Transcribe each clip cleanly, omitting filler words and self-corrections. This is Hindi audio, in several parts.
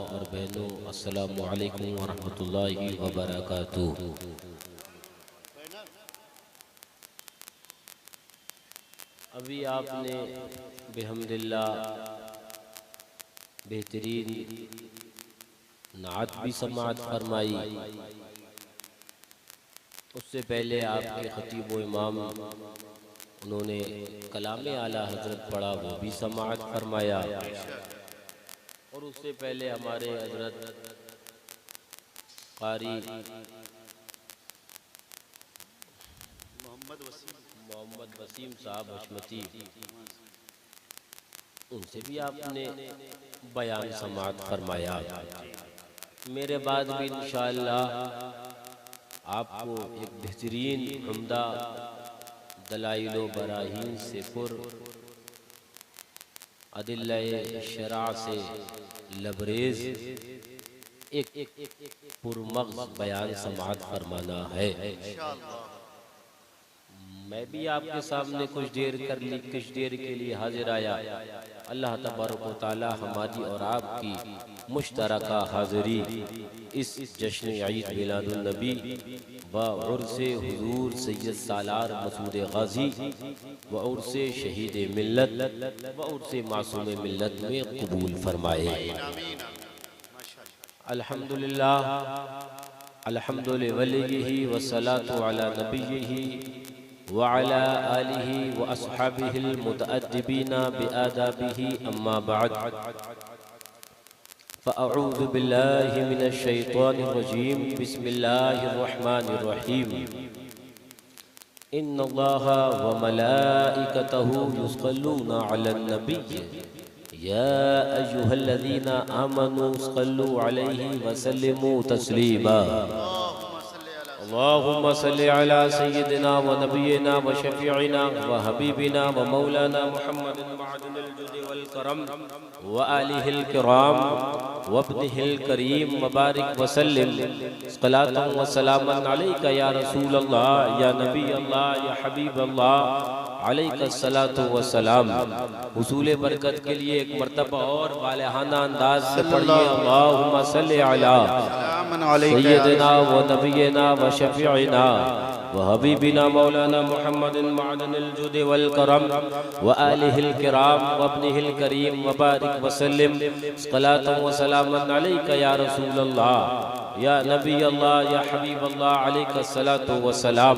और बहनों, अस्सलामु अलैकुम वरहमतुल्लाहि वबरकातुहू। अभी आपने बिहम्दिल्लाह बेहतरीन नात भी समाअत फरमाई। उससे पहले आपके खतीब व इमाम उन्होंने कलामे आला हजरत पढ़ा, वो भी समाअत फरमाया। और उससे पहले हमारे हजरत कारी मोहम्मद वसीम साहब हशमती, उनसे भी आपने बयान समाअत फरमाया। मेरे बाद भी इंशाअल्लाह आपको एक बेहतरीन उम्दा दलाइलो बराहीन से पुर अदिल्लाए शरा से लबरेज एक पुरमग़्ज़ बयान समाअत फरमाना है। मैं भी आपके सामने कुछ देर के लिए हाजिर आया। अल्लाह तबारक व तआला हमारी और आपकी मुश्तरका हाज़िरी इस जश्न ईद मिलादुन नबी व उर्से हुजूर सैयद सालार मसूद गाजी व उर्से शहीद मिल्लत व उर्से मासूम मिल्लत में कबूल फरमाए। अल्हम्दुलिल्लाह अल्हम्दुलिल्लाहि व सलातु अला नबिय्यिही व अला आलिही व अस्हाबिहिल मुतअद्दिबीना बिआदाबिही अम्मा बअद। फ़अऊज़ु बिल्लाहि मिनश शैतानिर रजीम। बिस्मिल्लाहिर रहमानिर रहीम। इन्नल्लाहा व मलाइकतहु युस्सल्लूना अलन नबिय्य या अय्युहल्लज़ीना आमनू सल्लु अलैहि व सल्लिमू तस्लीमा। अल्लाहुम्मा सल्लि अला सय्यिदिना व नबिय्यिना व शफ़ीइना व हबीबिना व मौलाना मुहम्मदिन मअदनिल जुद वल करम व आलिहिल किराम व इब्निहिल करीम व बारिक व सल्लिम सलातन व सलामन अलैका या रसूल अल्लाह या नबी अल्लाह या हबीब अल्लाह अलैका सलातु व सलाम। हुसूल बरकत के लिए एक मर्तबा और वालेहाना अंदाज से पढ़िए अल्लाहुम्मा सल्लि अला सय्यिदिना व नबिय्यिना व शफ़ीइना व हबीबिना मौलाना मुहम्मदिन मअदनिल जुद वल करम व आलिहिल किराम व इब्निहिल करीम व बारिक व सल्लिम सलातन व सलामन अलैका या रसूल अल्लाह या नबी अल्लाह या हबीब अल्लाह अलैका सलातु व सलाम।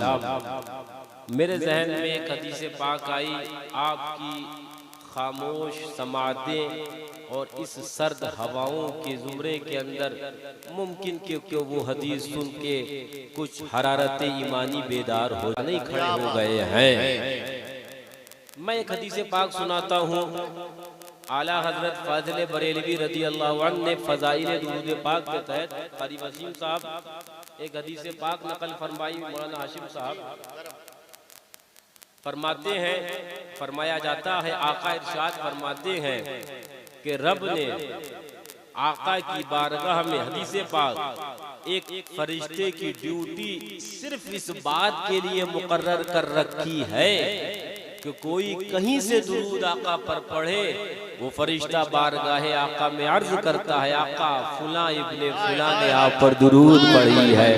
मेरे जहन में एक हदीस पाक आई, आपकी खामोश समाअतें और इस सर्द हवाओं के ज़ुमरे के अंदर मुमकिन कि वो हदीस सुन के कुछ हरारत ईमानी बेदार हो नहीं खड़े हो गए हैं। मैं एक हदीस पाक सुनाता हूँ। आला हजरत फाजिल बरेलवी रज़ी अल्लाहु अन्हु ने फ़ज़ाइल दुरूद पाक के तहत कारी वसीम साहब एक हदीस पाक नकल फरमाई। मौलाना हाशिम साहब फरमाते हैं, फरमाया जाता है, आका इरशाद फरमाते हैं कि रब ने आका की बारगाह में हदीस पाक एक फरिश्ते की ड्यूटी सिर्फ इस बात के लिए मुकर्रर कर रखी है कि कोई कहीं से दुरूद आका पर पढ़े, वो फरिश्ता बारगाह आका में अर्ज करता है, आका फुला इब्ने फुला ने आप पर दुरूद पढ़ी है,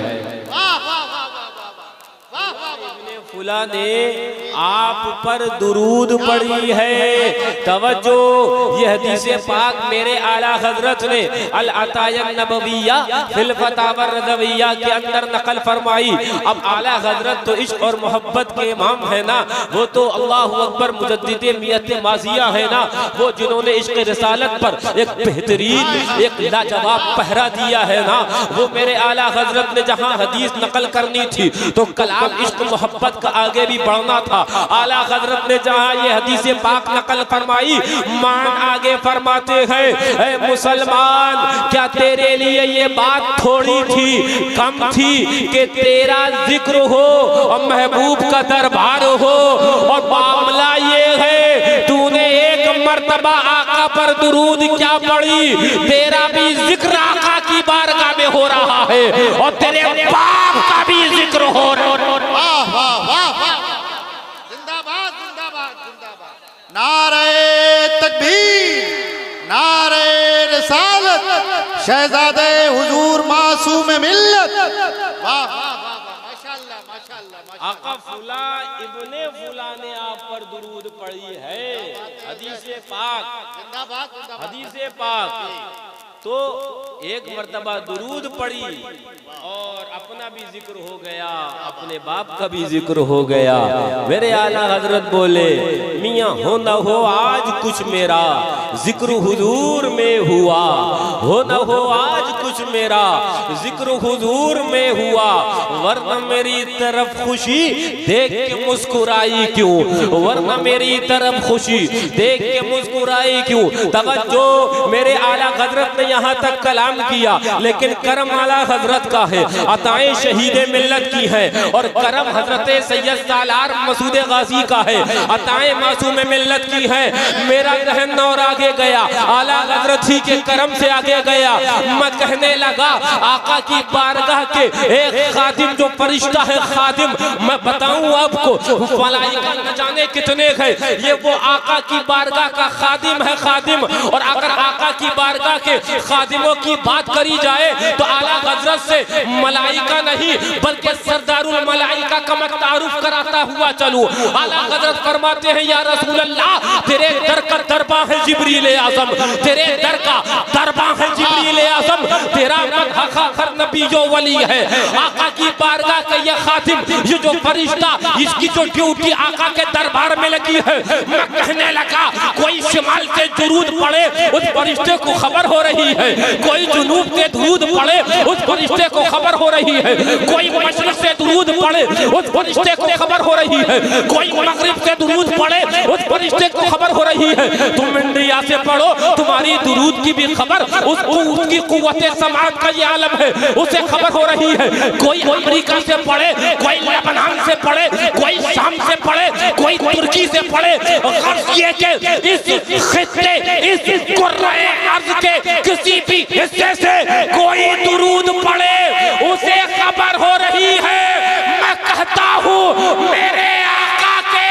फुला ने आप पर दुरूद पढ़ी है। तवज्जो, ये हदीस पाक मेरे आला हजरत ने अल अताया नबविया फिल फतावा रज़विया के अंदर नकल फरमाई। अब आला हजरत तो इश्क और मोहब्बत के इमाम है ना, वो तो अल्लाहु अकबर मुजद्दिदे मियत माजिया है ना, वो जिन्होंने इश्क रिसालत पर एक बेहतरीन एक लाजवाब पहरा दिया है ना, वो मेरे आला हजरत ने जहाँ हदीस नकल करनी थी तो कलाम इश्क मोहब्बत का आगे भी बढ़ना था। आला हजरत ने जहाँ ये हदीस पाक नकल फरमाई, मान आगे फरमाते हैं, ऐ मुसलमान क्या तेरे लिए ये बात थोड़ी थी, कम थी कि तेरा जिक्र हो और महबूब का दरबार हो, और मामला ये है तूने एक मर्तबा आका पर दुरूद क्या पढ़ी, तेरा भी जिक्र आका की बारगाह में हो रहा है और तेरे बाप का भी जिक्र हो रहा है। जिंदाबाद जिंदाबाद जिंदाबाद। नारे तकबीर, नारे रिसालत। हालत शहजादे हुजूर मासूम मिल्लत। वाह वाह वाह वाह, माशाअल्लाह माशाअल्लाह माशाअल्लाह। आका फुला इब्ने फुला ने आप पर दुरूद पढ़ी है। हदीसे पाक, जिंदाबाद जिंदाबाद। हदीसे पाक। तो एक मर्तबा दुरूद पढ़ी और अपना भी जिक्र हो गया, अपने बाप का भी जिक्र हो गया। मेरे आला हजरत बोले, मियाँ हो न हो आज कुछ मेरा जिक्र हुजूर में हुआ, हो न हो आज कुछ मेरा जिक्र हुजूर में हुआ, वरना मेरी तरफ खुशी देख के मुस्कुराई क्यों, वरना मेरी तरफ खुशी देख के मुस्कुराई क्यों। तवज्जो, मेरे आला हजरत ने यहाँ तक कलाम किया, लेकिन करम आला हजरत का है, अताएं शहीद मिल्लत की है, और करम हजरत सैयद सालार मसूद गाजी का है, अताएं मासूम मिल्लत की है। मेरा जहन और आगे गया, आला हजरत ही के करम से आगे गया। मैं कहने लगा, आका की बारगाह के एक खादिम जो फरिश्ता है खादिम, मैं बताऊं आपको मलाइका न जाने कितने हैं, ये वो आका की बारगाह का खादिम है खादिम। और अगर आका की बारगाह के खादिमों की बात करी जाए तो आला हजरत से मलाइका नहीं बल्कि सरदारुल मलाइका का मैं तारुफ कराता हुआ चलूं। आला हजरत फरमाते हैं, या रसूल अल्लाह, तेरे दर का दरबा है जिब्रील आज़म, तेरे दर का दरबा है जिब्रील आज़म, तेरा मदह हर नबी जो वली है। आका की बारगाह का ये खादिम, ये जो फरिश्ता, इसकी जो ड्यूटी आका के दरबार में लगी है। मैं कहने लगा, कोई शिमाल से दुरूद पढ़े उस फरिश्ते को खबर हो रही है, कोई जुनूब से दुरूद पढ़े उस फरिश्ते को खबर हो रही है, कोई मशरिक से दुरूद पढ़े उस फरिश्ते को खबर हो रही है, कोई मगरिब से दुरूद पढ़े उस फरिश्ते को खबर हो रही है। तुम इंडिया से पढ़ो, तुम्हारी दुरूद की भी खबर, उसकी कुव्वते समात का ये आलम है, उसे खबर हो रही है। कोई अमेरिका से पढ़े, कोई लेबनान से पढ़े, कोई शाम से पढ़े, कोई तुर्की से पढ़े, इस खित्ते, इस कुर्राए अर्ज़ के किसी भी हिस्से से कोई दुरूद पढ़े उसे खबर हो रही है। मैं कहता हूँ, मेरे आका के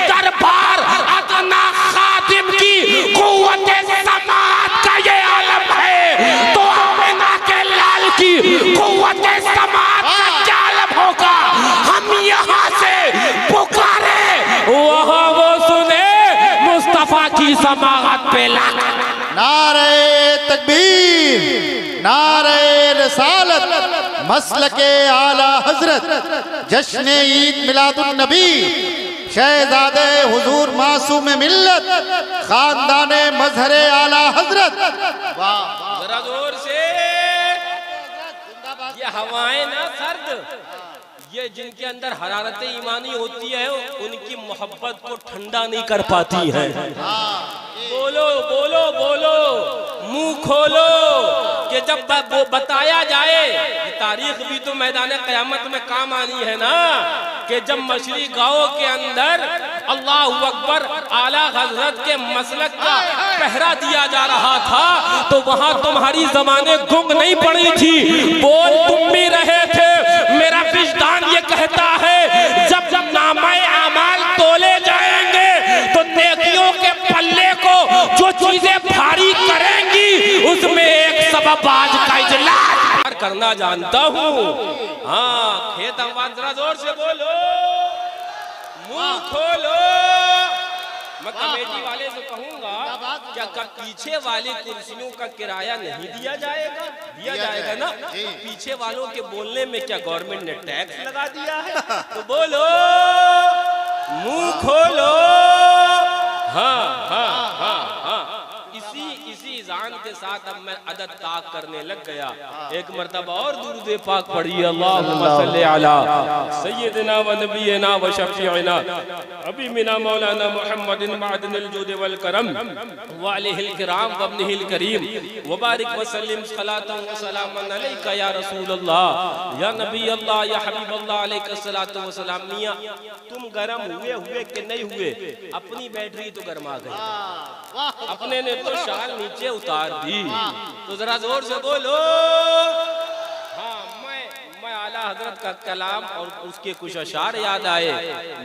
दरबार अदना खादिम की कुव्वते समात का ये आलम है, तो आमिना के लाल की कुव्वते समात का क्या आलम होगा। हम यहाँ से पुकारे, वहाँ वो सुने मुस्तफा की समाअत पे लाख। नारे तकबीर, नारे रसालत, मसलके आला हजरत, जश्न ईद मिलादुन नबी, शहजादे हुजूर मासूम मिल्लत, खानदाने मजहरे आला हजरत। वाह, जरा जोर से। ये हवाएं ना सर्द, ये जिनके अंदर हरारत ईमानी होती है, उनकी मोहब्बत को ठंडा नहीं कर पाती है। बोलो बोलो बोलो, मुंह खोलो कि जब वो बताया जाए, तारीख भी तो मैदान क़यामत में काम आनी है ना, कि जब मशरी गांव के अंदर अल्लाह अकबर आला हजरत के मसलक का पहरा दिया जा रहा था, तो वहां तुम्हारी ज़बानें गुंग नहीं पड़ी थी, बोल तुम भी रहे थे। मेरा विजदान ये कहता है, जब जब नामाए आमाल तोले जाएंगे तो नेकियों के पल्ले को जो चीजें भारी करेंगी, उसमें एक सबब आज का इजलास करना जानता हूँ। हाँ, खेत आवाज जरा जोर से बोलो, मुंह खोलो। मैं कमेटी वाले से कहूंगा, क्या पीछे वाली कुर्सियों का किराया नहीं दिया जाएगा? दिया जाएगा ना। पीछे वालों के बोलने में क्या गवर्नमेंट ने टैक्स लगा दिया है? तो बोलो, मुंह खोलो। हाँ हाँ हाँ हाँ, इसी जान के साथ अब मैं अदद ताक करने लग गया। एक मर्तबा और दुरूद पाक पढ़िए, अल्लाहुम्मा सल्ली अला सय्यिदिना व नबियना व शफीइना हबीबिना मौलाना मुहम्मदिन मअदनिल जुद वल करम व अलैहिल किराम व इब्निहिल करीम व बारिक व सल्लिम सलातन व सलामन अलैका या रसूलल्लाह या नबी अल्लाह या हबीब अल्लाह अलैका सलातु व सलाम। मियां, तुम गरम हुए कि नहीं हुए? अपनी बैटरी तो गरमा गई, अपने ने तो शाल नीचे उतार दी। तो जरा जोर से बोलो। हाँ, मैं आला हजरत का कलाम और उसके कुछ अशार याद आए।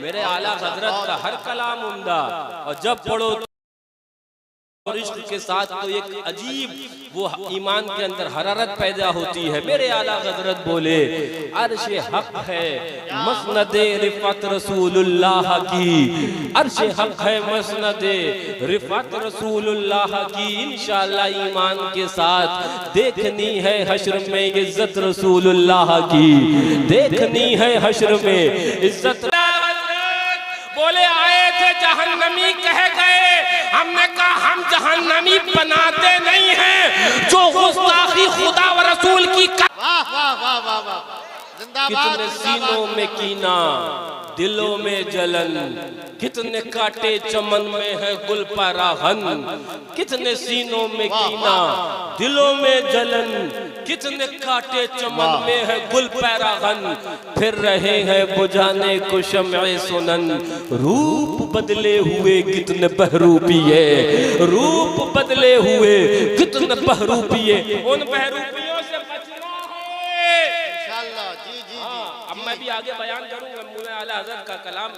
मेरे आला हजरत का हर कलाम उम्दा, और जब पढ़ो और इश्क के साथ तो एक अजीब वो ईमान के अंदर हरारत पैदा होती है। मेरे आला हज़रत बोले अर्श हक है मसनद रिफत रसूलुल्लाह की, अर्श हक है मसनद रिफत रसूलुल्लाह की। इंशाअल्लाह ईमान के साथ देखनी है हश्र में इज्जत रसूलुल्लाह की, देखनी है हश्र में इज्जत। बोले आए थे जहन्नमी कह गए, हमने कहा हम जहन्नमी बनाते नहीं हैं जो गुस्ताखी खुदा व रसूल की। वाह वाह वाह वाह वाह, जिंदाबाद कितने सीनों में कीना दिलों में जलन, कितने काटे चमन में है गुल पराहन। कितने सीनों में कीना दिलों में जलन, कितने काटे चमन में है गुल पैरागन। फिर रहे हैं बुझाने को शम्ए सुनन, रूप बदले हुए कितने बहरूपिये, रूप बदले हुए कितने बहरूपिये। उन बहरूपियों से बचना है इंशाअल्लाह। जी जी जी। अब मैं भी आगे बयान करूंगा मौला आला हज़रत का कलाम।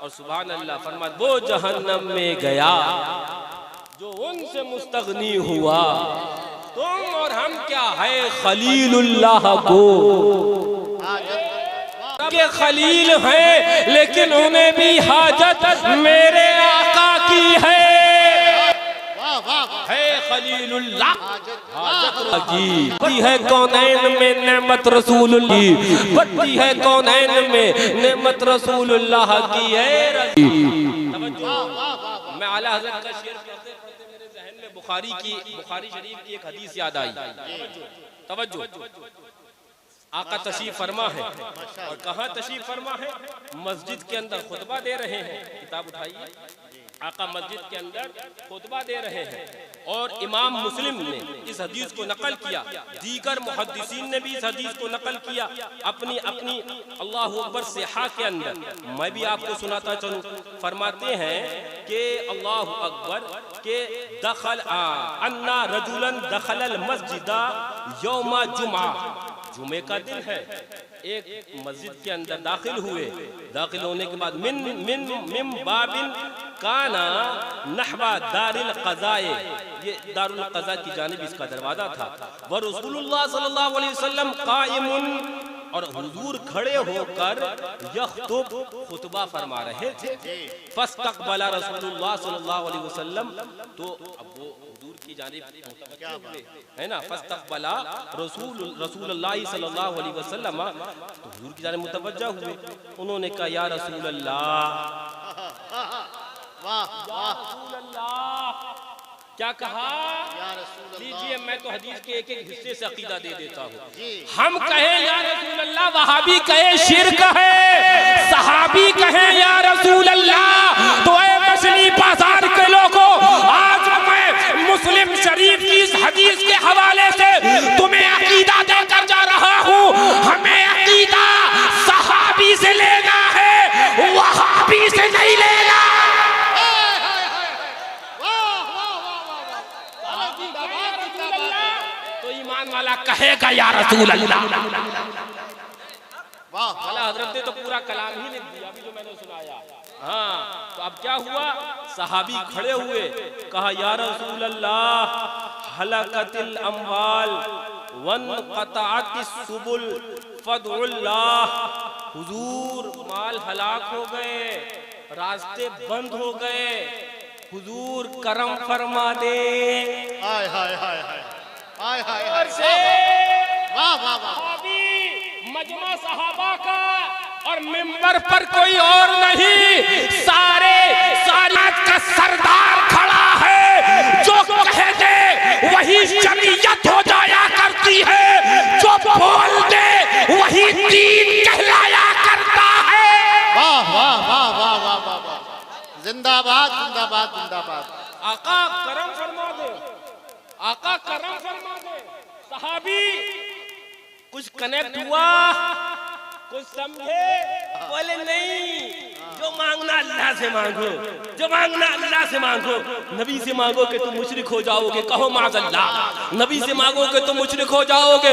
और सुभान अल्लाह फरमा, वो जहन्नम में गया जो उनसे मुस्तगनी हुआ, तुम और हम क्या है खलीलुल्लाह को के खलील है, लेकिन उन्हें भी हाजत मेरे आका की है। वाह वाह वाह, है खलीलुल्लाह की है कौनैन में नेमत रसूलुल्लाह, बट्टी है कौनैन में नेमत रसूलुल्लाह की है। मैं आला हज़रत का शेर पढ़ते पढ़ते मेरे ज़हन में बुखारी शरीफ की एक हदीस याद आई। तवज्जो, आका तशरीफ फरमा है और कहाँ तशरीफ फरमा है? मस्जिद के अंदर खुतबा दे रहे हैं। किताब उठाइए। आका मस्जिद के अंदर खुतबा दे रहे हैं और इमाम मुस्लिम ने इस हदीस को नकल किया, दीगर मुहद्दिसीन ने भी इस हदीस को नकल किया अपनी अपनी अल्लाहु अकबर सिहा के अंदर। मैं भी आपको सुनाता चलूं। फरमाते हैं कि अल्लाहु अकबर के दखल अन्ना रजुलन दखलल मस्जिदा यौमा जुमा, जुमे का दिन है, एक मस्जिद के अंदर दाखिल हुए। दाखिल होने के बाद मिन मिन मिम बाबिन काना नहवा दारिल क़ज़ाए, ये दारुल क़ज़ा की जानिब इसका दरवाजा था। व रसूलुल्लाह सल्लल्लाहु अलैहि वसल्लम क़ाइमुन, और हुजूर खड़े होकर यख्तुब खुतबा फरमा रहे थे। फस्तक़बला रसूलुल्लाह सल्लल्लाहु अलैहि वसल्लम, तो अब वो हुजूर की जानिब मुतवज्जह हुए, है ना। फस्तक़बला रसूलुल्लाह सल्लल्लाहु अलैहि वसल्लम, तो हुजूर की जानिब मुतवज्जह हुए। उन्होंने कहा या रसूलल्लाह, क्या कहा? लीजिए, मैं तो हदीस के एक एक हिस्से से अकीदा दे देता हूँ। हम कहें या रसूल अल्लाह, वहाबी कहे शिर्क है, सहाबी कहे या रसूल अल्लाह, तो ऐ मछली बाजार के लोगों, आज मैं मुस्लिम शरीफ की इस हदीस के हवाले से तुम्हें अकीदा देकर जा रहा हूँ। हमें अकीदा सहाबी से लेना है, वहाबी से नहीं लेना। वाला कहेगा या रसूल अल्लाह। वाह, आला हज़रत ने तो पूरा कलाम ही लिख दिया अभी जो मैंने सुनाया। हाँ, तो अब क्या हुआ? सहाबी खड़े हुए, कहा या रसूल अल्लाह, हलकतिल अमवाल वनक़तअतिस सुबुल फदउल्लाह, हुजूर माल हलाक हो गए, रास्ते बंद हो गए, हुजूर करम फरमा दे। हाय हाय हाय हाय हाय हाय और से वाह वाह वाह, मजमा सहाबा का और मिंबर पर कोई और नहीं, सारे सारियत का सरदार खड़ा है। जो कह दे वही शरीयत हो जाया करती है, जो बोल दे वही दीन कहलाया करता है। वाह वाह वाह वाह वाह वाह वाह, जिंदाबाद जिंदाबाद जिंदाबाद। आका करम फरमा दे, आका करम फरमा दे। सहाबी कुछ कनेक्ट हुआ, कुछ समझे? बोले नहीं, जो मांगना अल्लाह से मांगो, जो मांगना अल्लाह से मांगो। नबी से मांगोगे तो मुशरिक हो जाओगे, कहो माज़अल्लाह। नबी से मांगोगे तो मुशरिक हो जाओगे।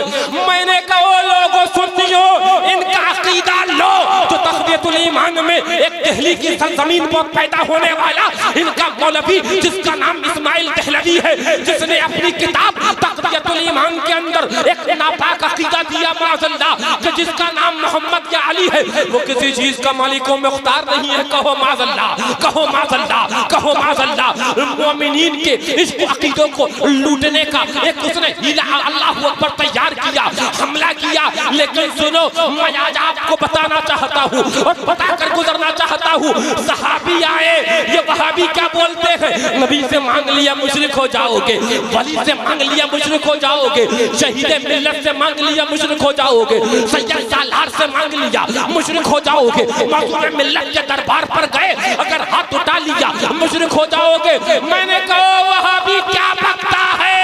मैंने कहो लोगों सुनियो, इनका अकीदा लो तो तक़वियतुल ईमान में एक दिल्ली की सरजमीन पर पैदा होने वाला इनका मौलवी जिसका नाम इस्माइल दहलवी है, जिसने अपनी किताब तक़वियतुल ईमान के अंदर एक नापाक अकीदा दिया माज़अल्लाह कि जिसका नाम मोहम्मद या अली है वो किसी चीज का मालिक व मुख्तार नहीं है। कहो माज़अल्लाह, कहो माज़अल्लाह, कहो माज़अल्लाह। मोमिनीन के इस अकीदों को लूटने का एक उसने हीला अल्लाह अकबर तैयार किया, हमला किया। लेकिन सुनो, मैं आज आपको बताना चाहता हूँ और बताकर गुजरना चाहता हूँ। सहाबी आए, ये वहाबी क्या बोलते हैं, नबी से मांग लिया मुशरिक हो जाओगे, वली से मांग लिया मुशरिक हो जाओगे, शहीद मिल्लत से मांग लिया मुशरिक हो जाओगे, सैयद सालार से मांग लिया मुशरिक हो जाओगे, मासूम मिल्लत के दरबार पर गए अगर हाथ उठा लिया मुशरिक हो जाओगे। मैंने कहा वहाबी क्या बकता है।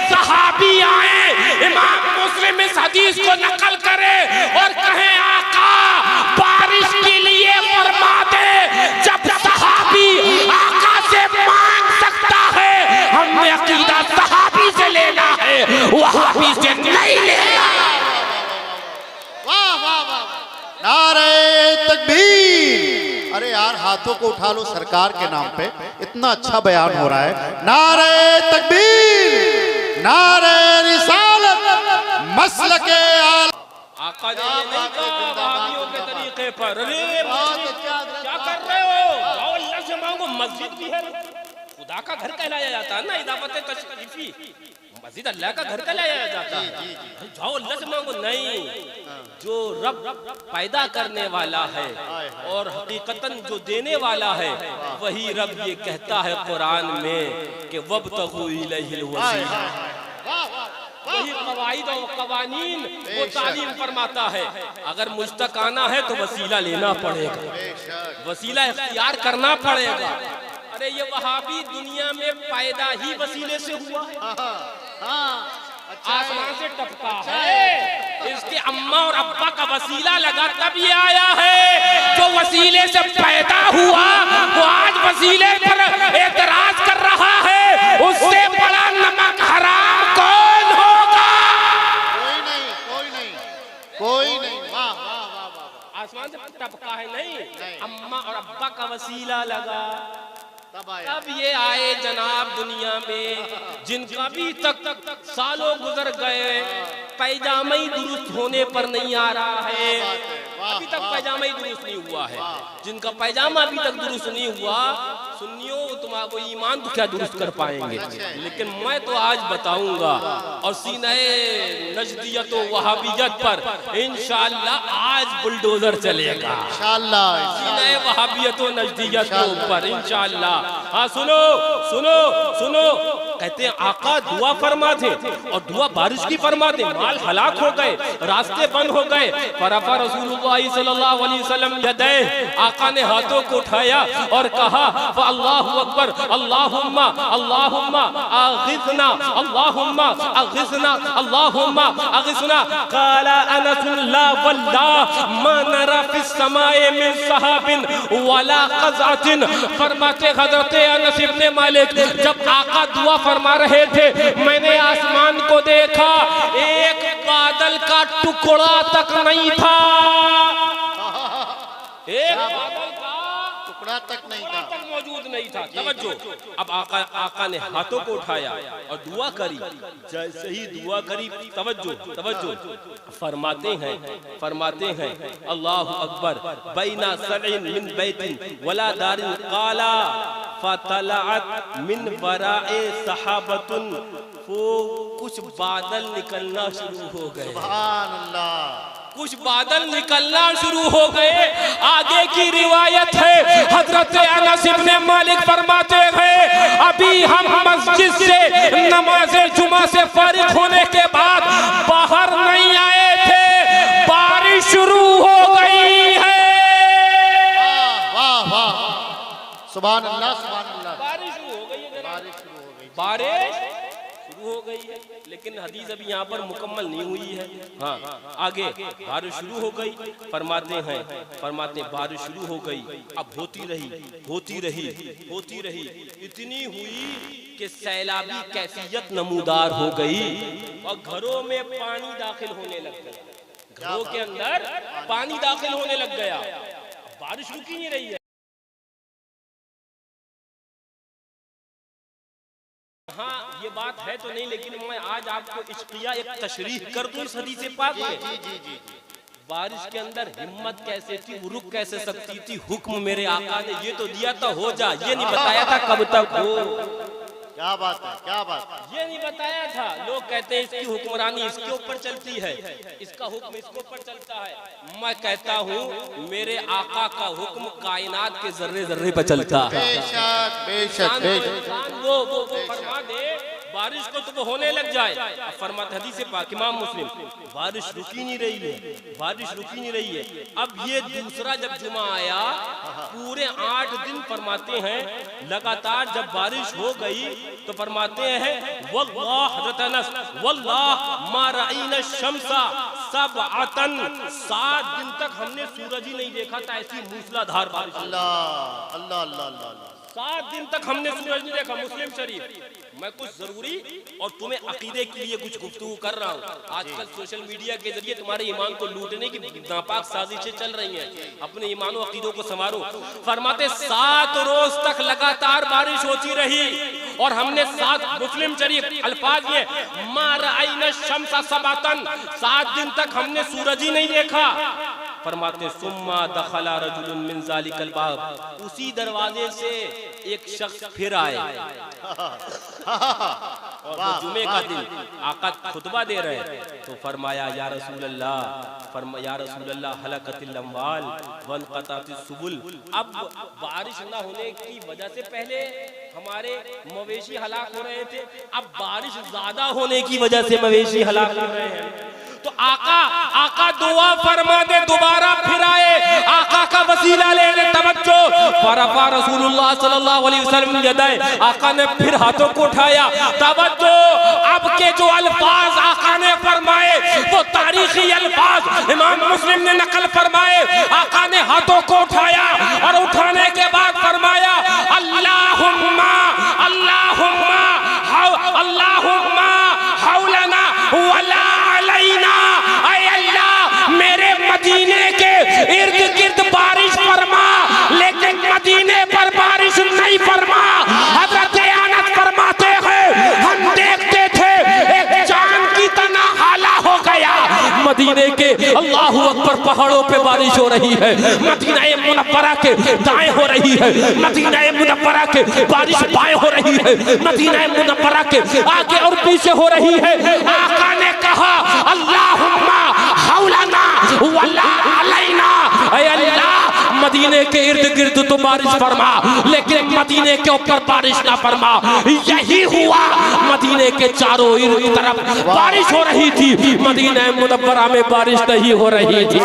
सहाबी आए, इमाम मुस्लिम इस हदीस को नकल करे और कहे आका बारिश के लिए फरमा दे। जब सहाबी आका से मांग सकता है, हमने अकीदा सहाबी से लेना है, वहाबी से नहीं लेना। वाह वाह वाह, नारे तकबीर। अरे यार हाथों को उठा लो सरकार के नाम पे, इतना अच्छा बयान हो रहा है। नारे तकबीर, नारे रिसालत, मसलके आका जी ने नहीं कहा वहाबियों के तरीके पर। अरे क्या कर रहे हो, जाओ अल्लाह से मांगो। मस्जिद भी है, खुदा का घर कहलाया जाता है ना, इदाफत तशरीफी। मस्जिद अल्लाह का घर कहलाया जाता है, जाओ अल्लाह से मांगो। नहीं, जो रब पैदा करने वाला है और हकीकतन जो देने वाला है, वही रब ये कहता है कुरान में कि वब्तगू इलैहिल वसीला। वही कवाइद और कवानीन वो तालीम फरमाता है। अगर मुझ तक आना है तो वसीला लेना पड़ेगा, वसीला इख्तियार करना पड़ेगा। अरे ये वहाबी दुनिया में पैदा ही वसीले से हुआ है, आसमान से टपका है, इसके अम्मा और अब्बा का वसीला लगा तब ये आया है। जो वसीले से पैदा हुआ वो आज वसीले पर एतराज कर रहा है, उससे बड़ा नमक हराम कौन होगा? कोई नहीं, कोई नहीं, कोई नहीं। वाह वाह वाह वाह, आसमान से टपका है नहीं, अम्मा और अब्बा का वसीला लगा तब ये आए जनाब दुनिया में, जिनका भी तक सालों गुजर गए, पैजामा ही दुरुस्त होने पर नहीं आ रहा है। अभी तक पैजामा ही दुरुस्त नहीं हुआ है, जिनका पैजामा अभी तक दुरुस्त नहीं हुआ, सुन्नियों तुम्हारा ईमान तो क्या दुरुस्त कर पाएंगे। लेकिन मैं तो आज बताऊंगा और सीने नजदियत व वहाबियत पर इंशाअल्लाह आज बुलडोजर चलेगा इंशाअल्लाह, सीने वहाबियत व नजदियत के ऊपर इंशाअल्लाह। हाँ सुनो सुनो सुनो, कहते हैं आका दुआ फरमा दे और दुआ बारिश की फरमा दे। माल हलाक हो गए, रास्ते बंद हो गए, फरफा रसूलुल्लाह सल्लल्लाहु अलैहि वसल्लम यदै, आका ने हाथों को उठाया और कहा अल्लाहु अकबर, अल्लाहुम्मा अल्लाहुम्मा अगिसना, अल्लाहुम्मा अगिसना, अल्लाहुम्मा अगिसना। क़ाला अनस ला वल्लाह मा नरा फिस समाए मिन सहाबिन वला क़ज़अतिन। फरमाते हज़रत अनस इब्ने मालिक, जब आका दुआ फरमा रहे थे, मैंने आसमान को देखा, एक बादल का टुकड़ा तक नहीं था, एक बादल का टुकड़ा तक नहीं था, तक मौजूद नहीं था। तवज्जो, अब आका ने हाथों को उठाया और दुआ करी, जैसे ही दुआ करी, तवज्जो तवज्जो, फरमाते हैं अल्लाहु अकबर, बैना सलइन मिन बैतिन वला दारिन काला फतलअत मिन वराए सहाबतुन। वो कुछ बादल निकलना शुरू हो गए, सुभान अल्लाह, कुछ बादल निकलना शुरू हो गए। आगे की रिवायत है, हजरत अनस इब्ने मालिक फरमाते हैं, अभी हम मस्जिद से नमाज़े जुमा से फारिग होने के बाद बाहर नहीं आए थे, बारिश शुरू हो गई है। वाह वाह, सुभान अल्लाह, सुभान अल्लाह। बारिश शुरू हो गई है, बारिश शुरू हो गई। बारिश शुरू हो गई है, लेकिन हदीस अभी यहाँ पर मुकम्मल नहीं हुई है। हाँ, आगे बारिश शुरू हो गई, फरमाते बारिश शुरू हो गई, अब होती रही, इतनी हुई कि सैलाबी कैफियत नमूदार हो गई और घरों में पानी दाखिल होने लग गया, घरों के अंदर पानी दाखिल होने लग गया, बारिश रुकी नहीं रही है। हाँ, ये बात है तो नहीं, लेकिन मैं आज आपको इश्किया एक तशरीह कर दूं इस हदीस पाक में। बारिश के अंदर हिम्मत कैसे थी, रुक कैसे सकती थी, हुक्म मेरे आका ने ये तो दिया था हो जा, ये नहीं बताया था कब तक हो। क्या बात है, क्या बात है, ये नहीं बताया था। लोग कहते हैं इसकी हुक्मरानी इसके ऊपर चलती है, इसका हुक्म इसके ऊपर चलता है। मैं कहता हूँ मेरे आका का हुक्म कायनात के जर्रे जर्रे पर चलता है। बेशक बेशक बेशक। वो फरमा दे बारिश को तो वो होने लग जाए। फरमाते हदीस पाक इमाम मुस्लिम, बारिश रुकी नहीं रही है। अब ये दूसरा जब जुमा आया, पूरे 8 दिन फरमाते हैं लगातार जब बारिश हो गई तो फरमाते हैं वल्लाह हज़रत अनस वल्लाह मा रअयना शम्सा सबअतन, 7 दिन तक हमने सूरज ही नहीं देखा था, ऐसी मूसलाधार बारिश। अल्लाह अल्लाह अल्लाह अल्लाह। 7 दिन तक हमने सूरज नहीं देखा। मुस्लिम शरीफ। मैं कुछ जरूरी और तुम्हें अकीदे के लिए कुछ गुफ्तगू कर रहा हूँ। आजकल सोशल मीडिया के जरिए तुम्हारे ईमान को लूटने की नापाक साजिशें चल रही हैं। अपने ईमान और अकीदों को संवारो। फरमाते 7 रोज तक लगातार बारिश होती रही और हमने 7 मुस्लिम शरीफ अल्फाज ये मा रअयना शम्सा सबअतन, 7 दिन तक हमने सूरज ही नहीं देखा। फरमाते सुम्मा दखला रजुलुन मिन ज़ालिकल बाब, उसी दरवाजे से एक शख्स फिर आए और वो जुमे का दिन आका खुतबा दे रहे हैं तो फरमाया या रसूल अल्लाह हलकतिल अम्वाल वनक़तातिस सुबुल। अब बारिश ना होने की वजह से पहले हमारे मवेशी हलाक हो रहे थे, अब बारिश ज्यादा होने की वजह से मवेशी हलाक हो रहे हैं। तो आका दुआ फरमा दे, दोबारा फिर आए, आका का वसीला ले ले, तवज्जो। फरफा रसूलुल्लाह सल्लल्लाहु अलैहि वसल्लम यदाए, आका ने फिर हाथों को उठाया, तवज्जो। अब के जो अल्फाज आका ने फरमाए वो तारीखी अल्फाज इमाम मुस्लिम ने नकल फरमाए। आका ने हाथों को उठाया और उठाने के बाद फरमाया अल्लाहुम्मा अल्लाहुम्मा अल्लाहुम्मा हौलना वला अलैना, ऐ अल्लाह मेरे मदीने के इर्द गिर्द बारिश फरमा, लेकिन मदीने पर बारिश नहीं फरमा। हजरत अनस फरमाते हैं हम देखते थे एक चांद की तरह हाला हो गया। मदीने के अल्लाहु अकबर पहाड़ों पे बारिश हो रही है, मदीना मुनव्वरा के दाएं हो रही है, मदीना मुनव्वरा के बारिश बाएं हो रही है, मदीना मुनव्वरा के आगे और पीछे हो रही है। आका ने कहा अल्लाहुम्मा हौलना वला अलैना, ऐ अल्लाह मदीने के इर्द गिर्द तो बारिश फरमा, लेकिन मदीने के ऊपर बारिश ना फरमा। यही हुआ, मदीने के चारों तरफ बारिश हो रही थी, मदीना मुनव्वरा में बारिश नहीं हो रही थी,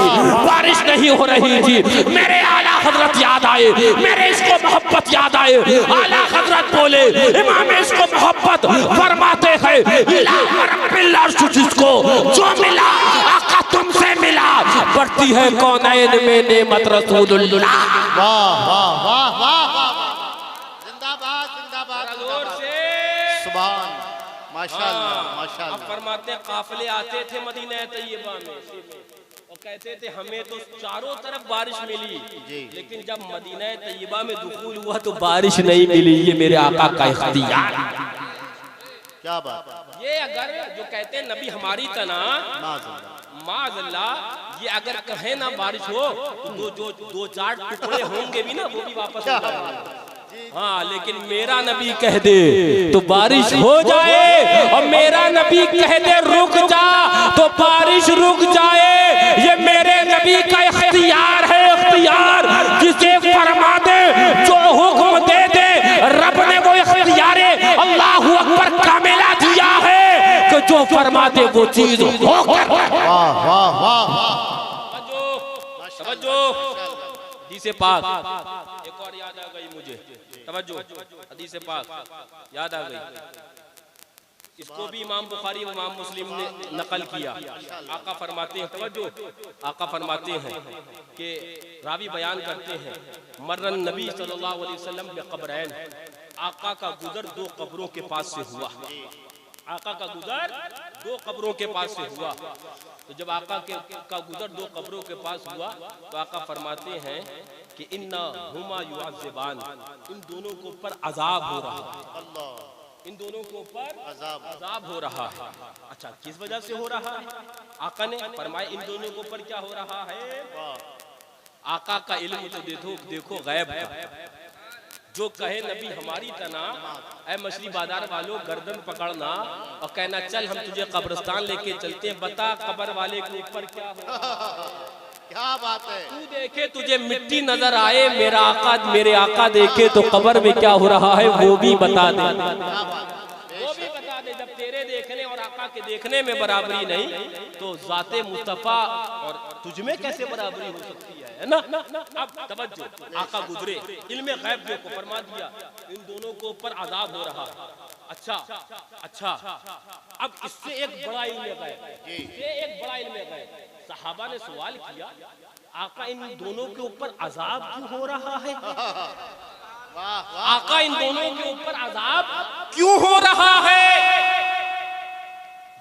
बारिश नहीं हो रही थी। मेरे आला हजरत याद आए, मेरे इसको मोहब्बत याद आए। आला हजरत बोले, इमाम इसको मोहब्बत फरमाते हैं जिसको जो मिला आका तुमसे मिला, बढ़ती है कौनैन में नेमत रसूलुल्लाह। वाह वाह वाह वाह, जिंदाबाद जिंदाबाद सुभान, माशाअल्लाह माशाअल्लाह। अब फरमाते काफिले आते थे मदीना तैयबा में और कहते थे हमें तो चारों तरफ बारिश मिली, लेकिन जब मदीना तैयबा में दुखूल हुआ तो बारिश नहीं मिली। ये मेरे आका का इख्तियार। क्या बात। ये अगर जो कहते हैं नबी हमारी तना माज़अल्लाह, ये अगर कहे ना बारिश हो तो 2-4 टुकड़े होंगे भी ना, वो भी वापस हो जाएंगे। हाँ, लेकिन मेरा नबी कह दे तो बारिश हो जाए और मेरा नबी कह दे रुक जा तो बारिश रुक जाए। ये मेरे नबी का इख्तियार है, इख्तियार जिसे फरमा दे, जो हुक्म दे दे रब ने वो इख्तियार अल्लाहु अकबर कामिला दिया है कि जो फरमा दे वो चीज होकर। वाह वाह वाह, तवज्जो हदीस पाक एक और याद आ गई मुझे, तवज्जो हदीस पाक याद आ गई। इसको भी इमाम बुखारी व इमाम मुस्लिम ने नकल किया। आका फरमाते हैं, तवज्जो, आका फरमाते हैं कि रावी बयान करते हैं, मर्रन नबी सल्लल्लाहु अलैहि वसल्लम बिक़ब्रैन, आका का गुजर दो कब्रों के पास से हुआ। आका का गुजर दो कब्रों के पास से हुआ। तो जब आका का गुजर दो कब्रों के पास हुआ तो आका फरमाते हैं कि इन्ना हुमा युअज़्ज़िबान, इन दोनों के ऊपर अजाब हो रहा है, इन दोनों के ऊपर अजाब हो रहा है। अच्छा, किस वजह से हो रहा है? आका ने फरमाया इन दोनों के ऊपर क्या हो रहा है? आका का इल्म तो देखो गैब का। जो कहे नबी हमारी तना, ऐ मछली बाजार वालों गर्दन पकड़ना और कहना चल हम तुझे कब्रिस्तान लेके चलते हैं, बता कब्र वाले के ऊपर क्या हो। क्या बात है। तू देखे तुझे मिट्टी नजर आए, मेरे आका देखे तो कब्र में क्या हो रहा है वो भी बता दे, वो भी बता दे। जब तेरे देखने और आका के देखने में बराबरी नहीं तो ज़ाते मुस्तफा और तुझमें कैसे बराबरी हो सकती है ना? अब तवज्जो, आका गुजरे, इल्मे गैब को फरमा दिया, इन दोनों को ऊपर अजाब हो रहा है। अच्छा, अब इससे एक बड़ा इल्मे गैब, सहाबा ने सवाल किया, आका इन दोनों के ऊपर अजाब क्यों हो रहा है? आका इन दोनों के ऊपर अजाब क्यों हो रहा है?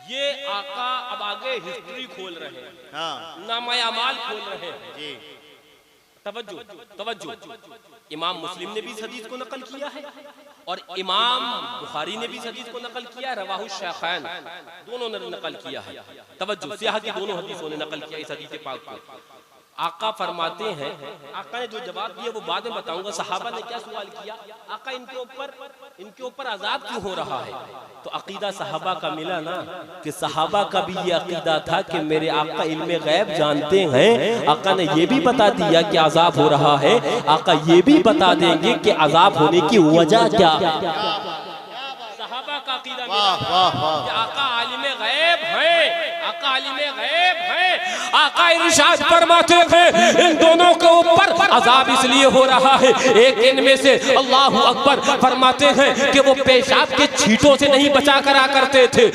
ये आका अब आगे हिस्ट्री खोल रहे हैं, नामा अमाल खोल रहे हैं। तवज्जो, इमाम मुस्लिम ने भी इस हदीस को नकल किया है और इमाम बुखारी ने भी इस हदीस को नकल किया, रवाहु शेखैन, दोनों ने नकल किया है। तवज्जो, सियाहती दोनों हदीसों ने नकल किया इस हदीस पाक को। आका फरमाते हैं, आका ने जो जवाब दिया वो बाद में बताऊंगा। सहाबा ने क्या सवाल किया, आका इनके ऊपर अजाब क्यों हो रहा है? तो अकीदा सहाबा का मिला ना, कि सहाबा का भी ये अकीदा था कि मेरे आका इल्मे गैब जानते हैं। आका ने ये भी बता दिया कि अजाब हो रहा है, आका ये भी बता देंगे कि अजाब होने की वजह क्या। सहाबा का अकीदा मिला कि आका आलिमे गैब है, आका आलिमे गैब है। आका इरशाद फरमाते हैं इन दोनों के ऊपर अजाब इसलिए हो रहा है, एक इनमें से अल्लाहु अकबर फरमाते हैं कि वो पेशाब के छींटों से नहीं बचा करा करते थे।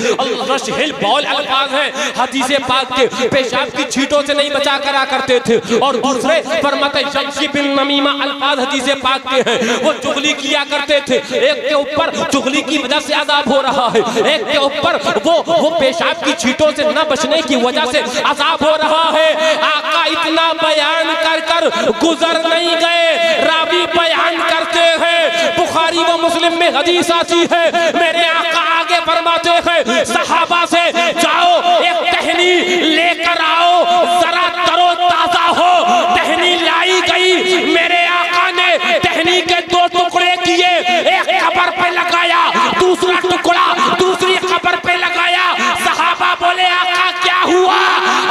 रशहिल बौल अल्फाज है हदीस पाक के, पेशाब की छींटों से नहीं बचा करा करते थे। और दूसरे फरमाते यमशी बिन नमीमा अल्फाज हदीस पाक के हैं, वो चुगली किया करते थे। एक के ऊपर चुगली की वजह से अजाब हो रहा है, एक के ऊपर वो पेशाब की छींटों से न बचने की वजह से अजाब हो रहा है। आका इतना बयान कर गुजर नहीं गए, रावी बयान करते हैं, बुखारी व मुस्लिम में हदीस आती है, मेरे आका आगे फरमाते हैं सहाबा से जाओ एक टहनी लेकर आओ, जरा तरो ताजा हो। टहनी लाई गई, मेरे आका ने टहनी के दो टुकड़े किए, एक कब्र पे लगाया, दूसरा टुकड़ा दूसरी कब्र पे लगाया। सहाबा बोले आका क्या हुआ?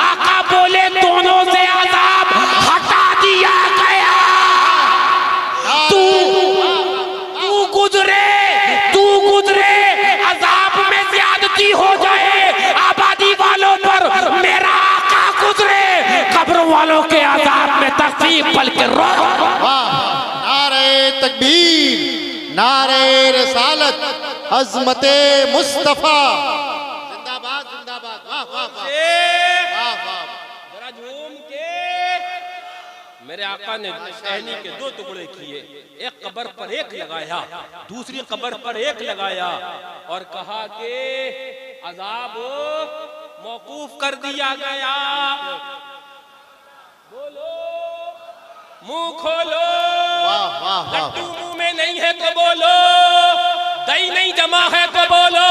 आका बोले दोनों से अजाब हटा दिया गया। तू गुजरे अजाब में ज्यादती हो जाए आबादी वालों पर, मेरा आका गुजरे कब्र वालों के अजाब में तरतीब बल्कि रो। नारे तकबीर, नारे रिसालत, अज़मते मुस्तफा, जिंदाबाद जिंदाबाद। वाह वाह वाह वाह। जरा झूम के, मेरे आका ने टहनी के दो टुकड़े किए, एक कब्र पर एक लगाया, दूसरी कब्र पर एक लगाया और कहा कि अजाब मौकूफ कर दिया गया। बोलो, मुंह खोलो, लड्डू मुंह में नहीं है तो बोलो, दही नहीं जमा है तो बोलो,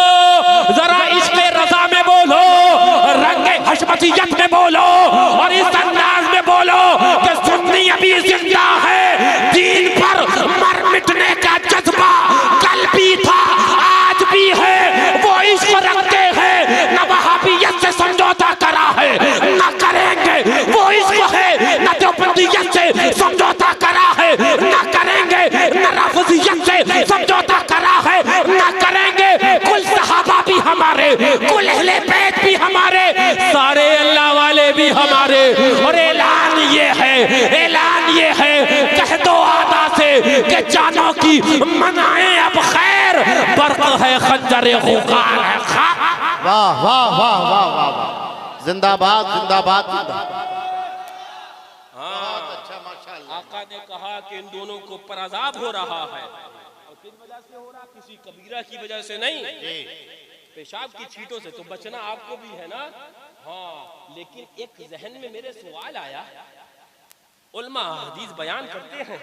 जरा इश्क़े रज़ा में बोलो, रंगे हशमतियत में बोलो और इस अंदाज में बोलो कि सुन्नी अभी जिंदा है। दीन पर मर मिटने का जज्बा कल भी था आज भी है, वो इश्क़ रखते हैं, न वहाबियत से समझौता करा है न करेंगे, वो इश्क़ है न देवबंदियत से समझौता करा है न करेंगे, न रफ़ज़ियत से समझौता करा है न करेंगे। कुल सहाबा भी हमारे, कुल अहले बैत भी हमारे, सारे अल्लाह वाले भी हमारे। और ऐलान ये है कह दो आदा से कि जानों की मनाए अब खैर, बर्क़ है खंजर ग़ुफ़ार है। वाह वाह वाह वाह वाह वाह, जिंदाबाद जिंदाबाद जिंदाबाद। हाँ, अच्छा माशाल्लाह। आका ने कहा कि इन दोनों को पर अजाब हो रहा है, और किस वजह से हो रहा? किसी कबीरा की वजह से नहीं, पेशाब की छींटों से। तो बचना आपको भी है ना। हाँ, लेकिन एक जहन में मेरे सवाल आया, उलमा हदीस बयान करते हैं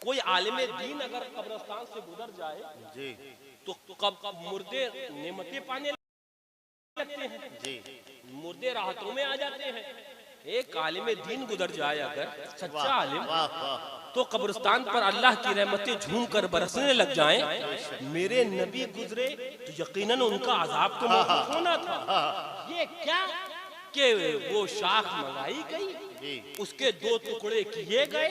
कोई आलिम दीन अगर कब्रिस्तान से गुजर जाए तो कब मुर्दे नेमतें पाने लगते हैं, मुर्दे राहतों में आ जाते हैं। एक आलिम दीन गुजर जाए अगर, सच्चा आलिम, तो कब्रिस्तान पर अल्लाह की रहमतें झूम कर बरसने लग जाएं। मेरे नबी गुजरे तो यकीनन उनका अजाब तो मौजूद होना था। ये क्या कि वो शाख मंगाई गई, उसके दो टुकड़े किए गए,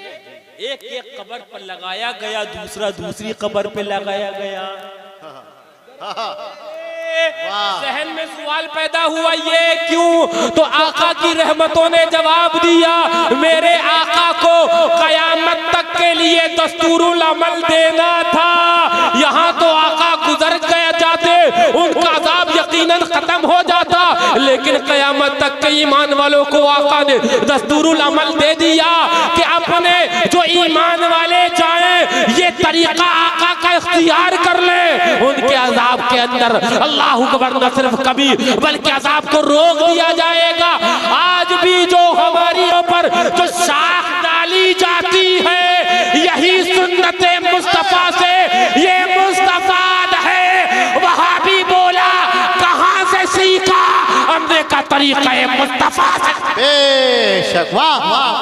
एक एक कब्र पर लगाया गया, दूसरा दूसरी कब्र पे लगाया गया। जहन में सवाल पैदा हुआ, ये क्यों? तो आका की रहमतों ने जवाब दिया, मेरे आका को कयामत तक के लिए दस्तूरुल अमल देना था। यहाँ तो आका गुजर गया जाते, उनका अजाब यकीनन खत्म हो जाता, लेकिन कयामत तक के ईमान वालों को आका ने दस्तूरुल अमल दे दिया कि अपने जो ईमान वाले जाएं, ये तरीका आका का इख्तियार कर ले। उनके अजाब के अंदर अल्लाह अकबर न सिर्फ कभी बल्कि अजाब को रोक दिया जाएगा। आज भी जो हमारी ऊपर जो शाख डाली जाती है, यही सुन्नते मुस्तफा से ये मुस्तफाद है। वहां भी बोला कहां से सीखा? हमने का तरीका है मुस्तफा से। बेशक, वाह वाह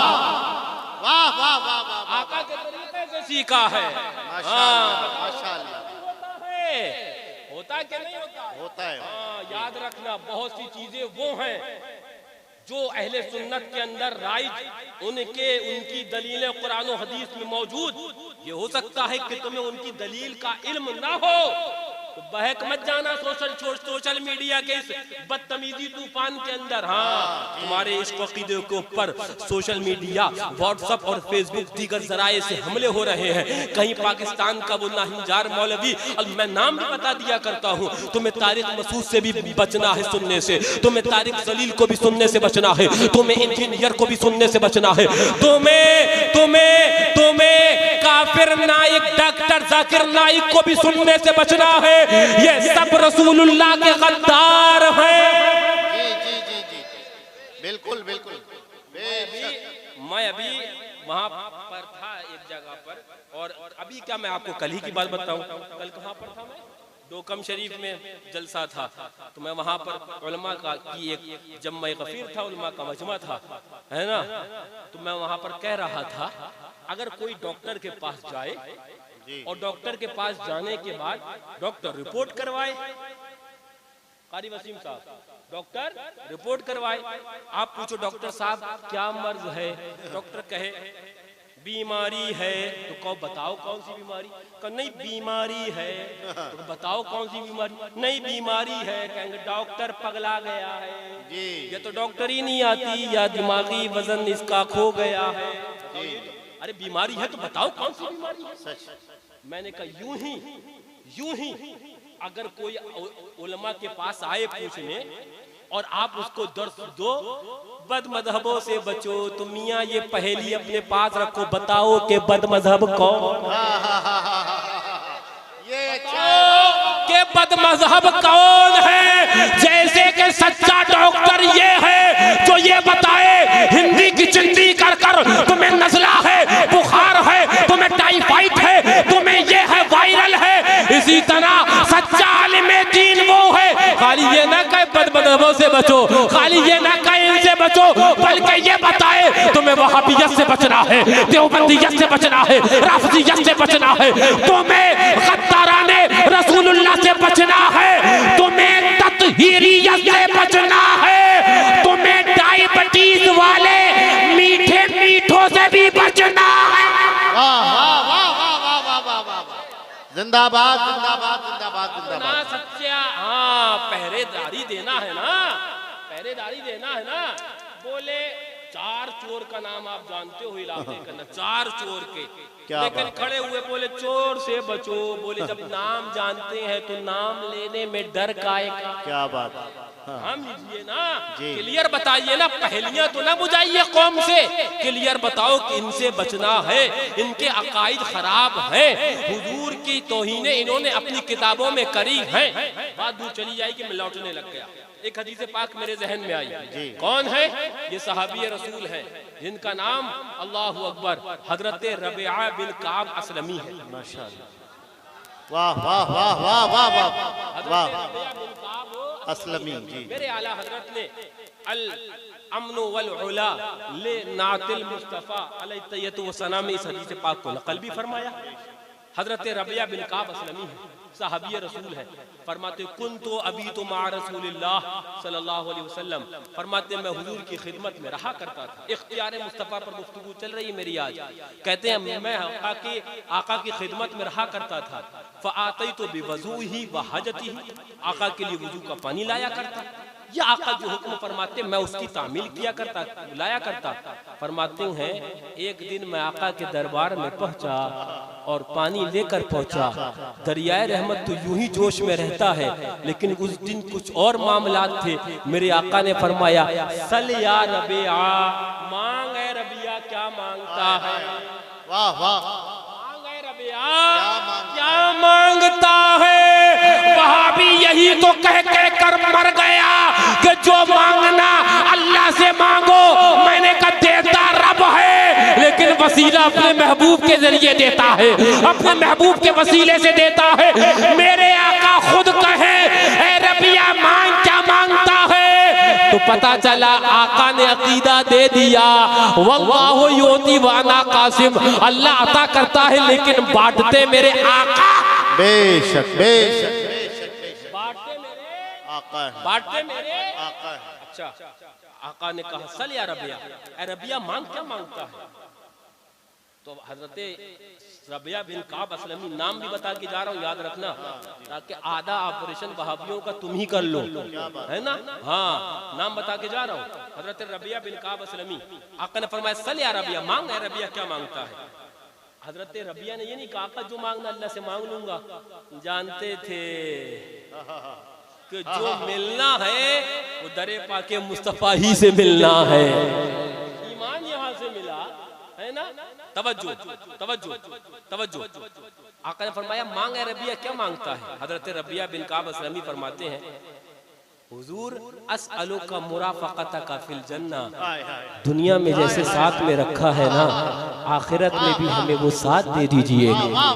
वाह वाह वाह वाह, आका के तरीके से सीखा है। माशाल्लाह माशाल्लाह। होता कि नहीं होता? होता है। हाँ, याद रखना, बहुत सी चीजें वो हैं जो अहले सुन्नत के अंदर राइज, उनकी दलीलें कुरान और हदीस में मौजूद। ये हो सकता है कि तुम्हें उनकी दलील का इल्म ना हो, तो बहक मत जाना सोशल मीडिया के इस बदतमीजी तूफान के अंदर। हाँ, तुम्हारे इस अकीदे के ऊपर सोशल मीडिया, व्हाट्सएप और फेसबुक दीगर जराए से हमले हो रहे हैं। कहीं पाकिस्तान का वो नाहिंजार मौलवी, मैं नाम भी बता दिया करता हूँ, तुम्हें तारिक मसूद से भी बचना है सुनने से, तुम्हें तारिक जलील को भी सुनने से बचना है, तुम्हें इंजीनियर को भी सुनने से बचना है, तुम्हें तुम्हें तुम्हें काफिर नाइक डॉक्टर जाकिर नाइक को भी सुनने से बचना है। ये सब रसूलुल्लाह के गद्दार हैं। जी जी जी जी, बिल्कुल बिल्कुल। मैं अभी वहां पर था एक जगह पर, और अभी क्या मैं आपको कल ही की बात बताऊं, कल कहां पर था मैं? डोकम शरीफ में जलसा था, तो मैं वहां पर उलमा की एक जम्मा गफीर था, उलमा का मजमा था, है ना। तो मैं वहां पर कह रहा था, अगर कोई डॉक्टर के पास जाए और डॉक्टर के पास जाने के बाद डॉक्टर रिपोर्ट करवाए, कारी वसीम साहब, डॉक्टर रिपोर्ट करवाए, आप पूछो डॉक्टर साहब क्या मर्ज है, डॉक्टर कहे बीमारी है, तो कहो बताओ कौन सी बीमारी? कहो नहीं बीमारी है, तो बताओ कौन सी बीमारी? नहीं बीमारी है, कहेंगे डॉक्टर पगला गया है, ये तो डॉक्टर ही नहीं आती, या दिमागी वजन इसका खो गया है। अरे बीमारी है तो बताओ कौन सी बीमारी है? मैंने कहा यूं ही अगर कोई उलमा के पास आए पूछने और आप उसको दर्द दो, बद मजहबों से बचो, तुम मियाँ ये पहेली अपने पास रखो, बताओ कि बद मजहब कौन? ये अच्छा के बद मजहब कौन है? जैसे कि सच्चा डॉक्टर ये है जो ये बताए हिंदी की चिंदी कर कर तुम्हें नज़ला है, बुखार है, तुम्हें टाइफाइड है, तुम्हें ये है वायरल है। इसी तरह सच्चा आलिम दीन वो है, खाली ये ना कहे बद मजहबों से बचो, खाली ये ना कहे इनसे बचो, बल्कि ये बताए तुम्हें वहाबियत से बचना है, देवबंदियत से बचना है, राफिजियत से बचना है, तुम्हें गद्दाराने रसूलुल्लाह से बचना है, तुम्हें तत्हीरियत से बचना है, तुम्हें डायबिटीज वाले मीठे मीठों से भी बचना है। वाह वाह वाह वाह वाह वाह वाह, जिंदाबाद जिंदाबाद जिंदाबाद ना जिंदाबाद। सच्चा, हाँ पहरेदारी देना है ना, पहरेदारी देना है ना। बोले 4 चोर का नाम आप जानते हो इलाके का ना, 4 चोर के, क्या लेकिन बात। खड़े हुए बोले चोर से बचो। बोले जब नाम जानते हैं तो नाम लेने में डर काहे का? क्या बात। हाँ। हम लीजिए ना, जी। क्लियर बताइए ना, पहेलियां तो ना बुझाइए कौम से, क्लियर बताओ कि इनसे बचना है, इनके अकाइद खराब हैं, हुजूर की तौहीनें इन्होंने अपनी किताबों में करी हैं। बात दूर चली जाएगी, मैं लौटने लग गया। एक हदीस पाक मेरे जहन में आई। कौन है ये? सहाबी रसूल है जिनका नाम अल्लाहु अकबर हजरत रबिया बिन काब अस्लमी है। माशाअल्लाह। वाह वाह वाह वाह वाह वाह वाह। रबिया बिन काब अस्लमी जी। मेरे आला हजरत ने अल अमन वल उला ले नातिल मुस्तफा अलैहि तय्यतु व सना में इस हदीस पाक को नकल भी फरमाया। हजरत रबिया बिन काब अस्लमी है, सहाबी रसूल है। फरमाते कुन तो अभी तो मा रसूलिल्लाह सल्लल्लाहु अलैहि वसल्लम, फरमाते मैं हुजूर की खिदमत में रहा करता था। इख्तियार मुस्तफ़ा पर गुफ्तगू चल रही है मेरी आज। कहते हैं मैं आका की खिदमत में रहा करता था। फ़आतई तो बेवज़ू ही व हजती ही, आका के लिए वजू का पानी लाया करता। या आका जो हुक्म फरमाते मैं उसकी तामील किया करता, लाया करता। फरमाते हैं एक दिन मैं आका के दरबार में पहुंचा और पानी लेकर पहुंचा। दरियाए रहमत तो यूं ही जोश में रहता है, लेकिन उस दिन कुछ और मामलात थे। मेरे आका ने फरमाया सल या रबिया, मांग है रबिया क्या मांगता है? वाह वाह। मांग है रबिया क्या मांगता है? वहां भी यही तो कह कर मर गया कि जो मांगना अल्लाह से मांगो। मैंने कहा देता रब है, लेकिन वसीला अपने महबूब के जरिए देता है, अपने महबूब के वसीले से देता है। मेरे आका खुद कहे ए रबिया मांग क्या मांगता है, तो पता चला आका ने अकीदा दे दिया वल्लाहु योती व अना कासिम, अल्लाह अता करता है लेकिन बांटते मेरे आका। बेशक बेशक बांटते मेरे आका है। बांटते मेरे आका है। अच्छा, आका ने कहा सल या रबिया, ए रबिया मांग क्या मांगता है? तो हजरत रबिया बिन काब असलमी, नाम भी बता के जा रहा हूँ, याद रखना, ताकि आधा ऑपरेशन वहाबियों का तुम ही कर लो, है ना? हाँ, नाम बता के जा रहा हूँ, हजरत रबिया बिन काब असलमी। आका ने फरमाया सल या रबिया, मांग है रबिया क्या मांगता है? हजरत रबिया ने ये नहीं कहा आका जो मांगना अल्लाह से मांग लूंगा, जानते थे कि जो मिलना है वो दरे पाके मुस्तफा ही से मिलना है। ईमान यहाँ से मिला है ना? तवज्जो तवज्जो तवज्जो। आका ने फरमाया मांग है रबिया क्या मांगता है? हजरत रबिया बिन काब असलमी फरमाते हैं हुजूर अस्अलु का मुराफक़त का फिल जन्ना, दुनिया में जैसे साथ में रखा है ना, आखिरत में भी हमें वो साथ दे दीजिएगा।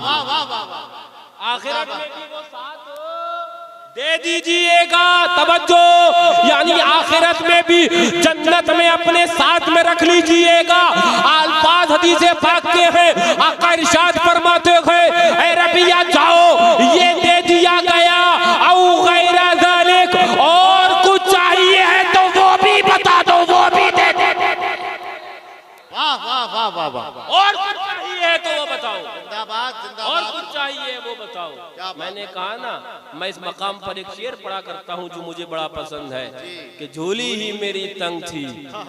आखिरत में भी वो साथ दे दीजिएगा। तवज्जो, यानी आखिरत में भी जन्नत में अपने साथ में रख लीजिएगा। अल्फाज हदीस पाक के हैं, आका इरशाद फरमाते हैं ऐ रबिया जाओ ये दे दिया गया, औ गैरा ज़ालिक, और कुछ चाहिए है तो वो भी बता दो, वो भी दे दे। वाह वाह वाह वाह वाह। और कुछ चाहिए है तो वो बताओ, जिंदाबाद और जिंदाबाद। कुछ चाहिए वो बताओ। मैंने कहा ना, मैं इस मकाम पर एक शेर पढ़ा करता हूँ जो मुझे बड़ा पसंद है कि झोली ही मेरी तंग थी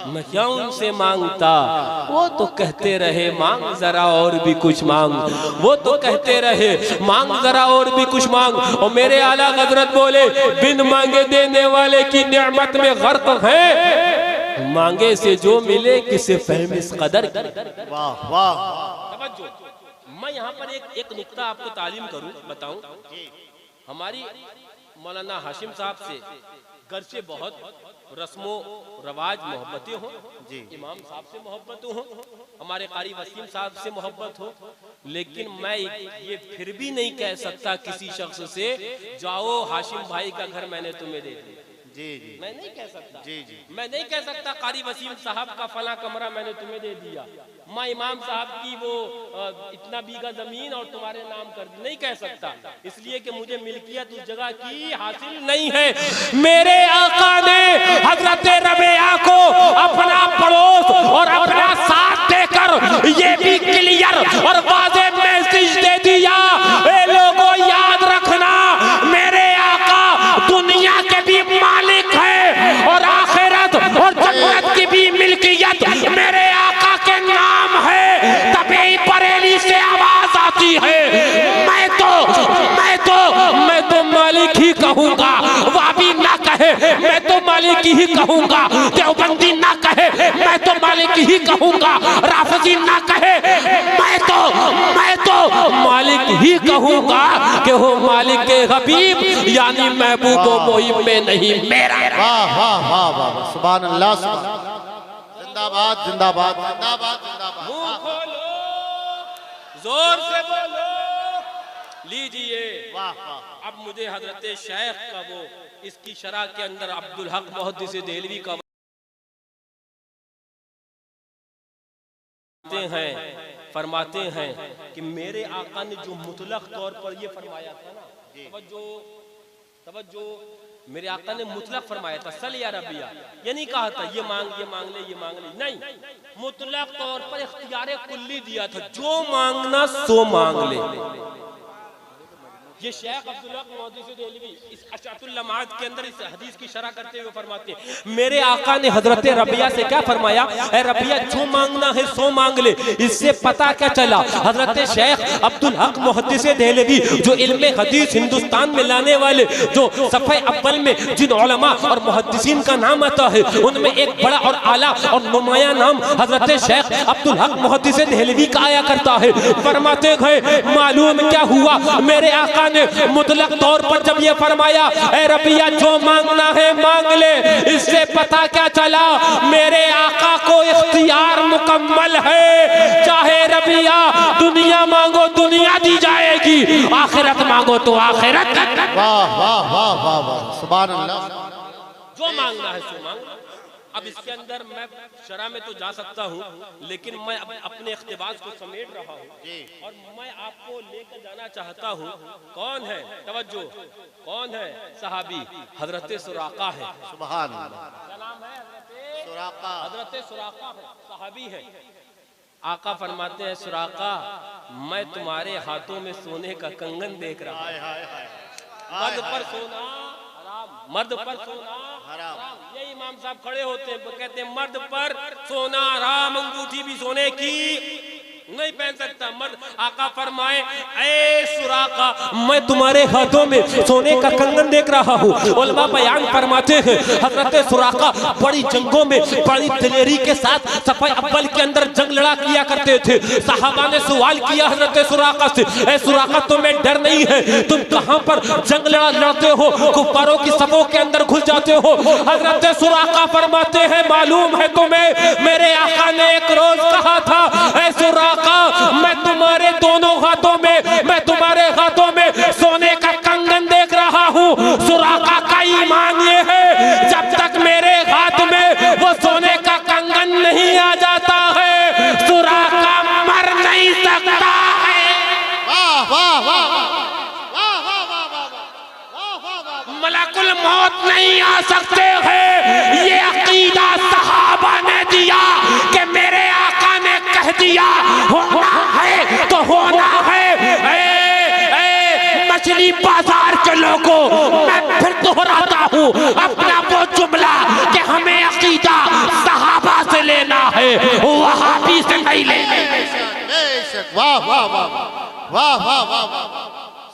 मैं क्या उनसे मांगता, वो तो कहते रहे मांग जरा और भी कुछ मांग, वो तो कहते रहे मांग जरा और भी कुछ मांग। और मेरे आला हज़रत बोले बिन मांगे देने वाले की नेमत में गर्क है, मांगे से जो मिले किसे फहम इस कदर। वाह वाह। तवज्जो, मैं यहाँ पर एक नुक्ता आपको तालीम करूँ, बताऊं। हमारी मौलाना हाशिम साहब से घर से बहुत रस्मो रवाज मोहब्बतें हो, इमाम साहब से मोहब्बत हो, हमारे कारी वसीम साहब से मोहब्बत हो, लेकिन मैं ये फिर भी नहीं कह सकता किसी शख्स से जाओ हाशिम भाई का घर मैंने तुम्हें दे दिया। जी जी मैं नहीं कह सकता। जी जी। मैं नहीं कह सकता कारी वसीम साहब का फला कमरा मैंने तुम्हें दे दिया, मैं इमाम साहब की वो इतना बीघा जमीन और तुम्हारे नाम कर दी, नहीं कह सकता, इसलिए कि मुझे मिल्कियत उस जगह की हासिल नहीं है। मेरे आका ने हजरत रबिया को अपना पड़ोस और अपना साथ देकर ये भी क्लियर और वाज़ेह मैसेज दे दिया, ए लोगों याद रखना मेरे आका दुनिया के भी मालिक है और आखिरत और जन्नत की भी मिल्कियत कहूंगा, वाबी ना कहे मैं तो मालिकी ही कहूंगा, देवबंदी ना कहे मैं तो मालिकी ही कहूंगा, राफजी ना कहे मैं तो मालिक ही कहूंगा कि हो मालिक के हबीब यानी महबूब मोहिब में नहीं मेरा। वाह वाह वाह वाह, सुभान अल्लाह, जिंदाबाद जिंदाबाद जिंदाबाद जिंदाबाद। मुंह खोलो, जोर से बोलो, लीजिए। वाह वाह। अब मुझे हजरत शेख का वो इसकी शरह के अंदर अब्दुल हक मुहद्दिस देहलवी का फरमाते हैं कि मेरे आका ने जो मुतलक तौर पर ये फरमाया था ना, तवज्जो, मेरे आका ने मुतलक फरमाया था, सल या रबिया, ये नहीं कहा था ये मांग ले, नहीं, मुतलक तौर पर इख्तियार कुल्ली दिया था, जो मांगना सो मांग ले। ये शेख अब्दुल हक मुहद्दिस देहलवी इस अशअतुल लमात के अंदर इस हदीस की शरह करते हुए फरमाते हैं, मेरे आका ने हजरत रबिया से क्या फरमाया, ऐ रबिया जो मांगना है सो मांग ले। इससे पता क्या चला, हजरत शेख अब्दुल हक मुहद्दिस देहलवी जो इल्मे हदीस हिंदुस्तान में लाने वाले, जो सफ़े अव्वल में जिन उलमा और मुहद्दिसीन का नाम आता है उनमें एक बड़ा और आला और नुमाया नाम हजरत शेख अब्दुल हक मुहद्दिस देहलवी का आया करता है। फरमाते गए मालूम क्या हुआ, मेरे आका ने मुतलक तौर पर जब ये फरमाया ऐ रबिया जो मांगना है मांग ले, इससे पता क्या चला, मेरे आका को इख्तियार मुकम्मल है, चाहे रबिया दुनिया मांगो दुनिया दी जाएगी, आखिरत मांगो तो आखिरत। वाह वाह वाह वाह वाह, सुभान अल्लाह। जो मांगना है सो मांगो। अब इसके अंदर मैं शरह में तो जा सकता हूँ, लेकिन मैं अपने इख्तिबास को समेट रहा हूँ और मैं आपको लेकर जाना चाहता हूँ। कौन है, तवज्जो, कौन है, सहाबी हजरत सुराका है। सुभान अल्लाह। क्या नाम है, सुराका, हजरत सुराका है, सहाबी है। आका फरमाते हैं, सुराका मैं तुम्हारे हाथों में सोने का कंगन देख रहा हूँ, मर्द पर सोना हराम, मर्द पर सोना हराम। ये इमाम साहब खड़े होते हैं, कहते हैं मर्द पर सोना हराम, अंगूठी भी सोने की नहीं पहन सकता मर्द। आका फरमाए ऐ सुराका मैं तुम्हारे हाथों में सोने का कंगन देख रहा हूँ। उलमा बयान फरमाते हैं हजरत सुराका बड़ी जंगों में बड़ी दिलेरी के साथ सफाई अव्वल के अंदर जंग लड़ा किया करते थे। सहाबा ने सवाल किया हजरत सुराका से, ऐ सुराका तुम्हें डर नहीं है, तुम कहाँ पर जंग लड़ते हो, कुफारों की सफों के अंदर घुस जाते हो। हजरत सुराका फरमाते हैं मालूम है तुम्हें, मेरे आका ने एक रोज कहा था ऐ सुराका मैं तुम्हारे दोनों हाथों में, मैं तुम्हारे हाथों में सोने का कंगन देख रहा हूँ। सुराका का ईमान ये है जब तक मेरे हाथ में वो सोने का कंगन नहीं आ जाता है सुराका मर नहीं सकता है। वाह वाह वाह, मलकुल मौत नहीं आ सकते हैं। ये अकीदा सहाबा ने दिया कि मेरे आका ने कह दिया होना है तो होना है। मछली बाजार के लोगों मैं फिर दोहराता हूँ अपना वो जुमला कि हमें अकीदा सहाबा से लेना है, वहाबी से नहीं लेना। वाह वाह वाह वाह वाह वाह,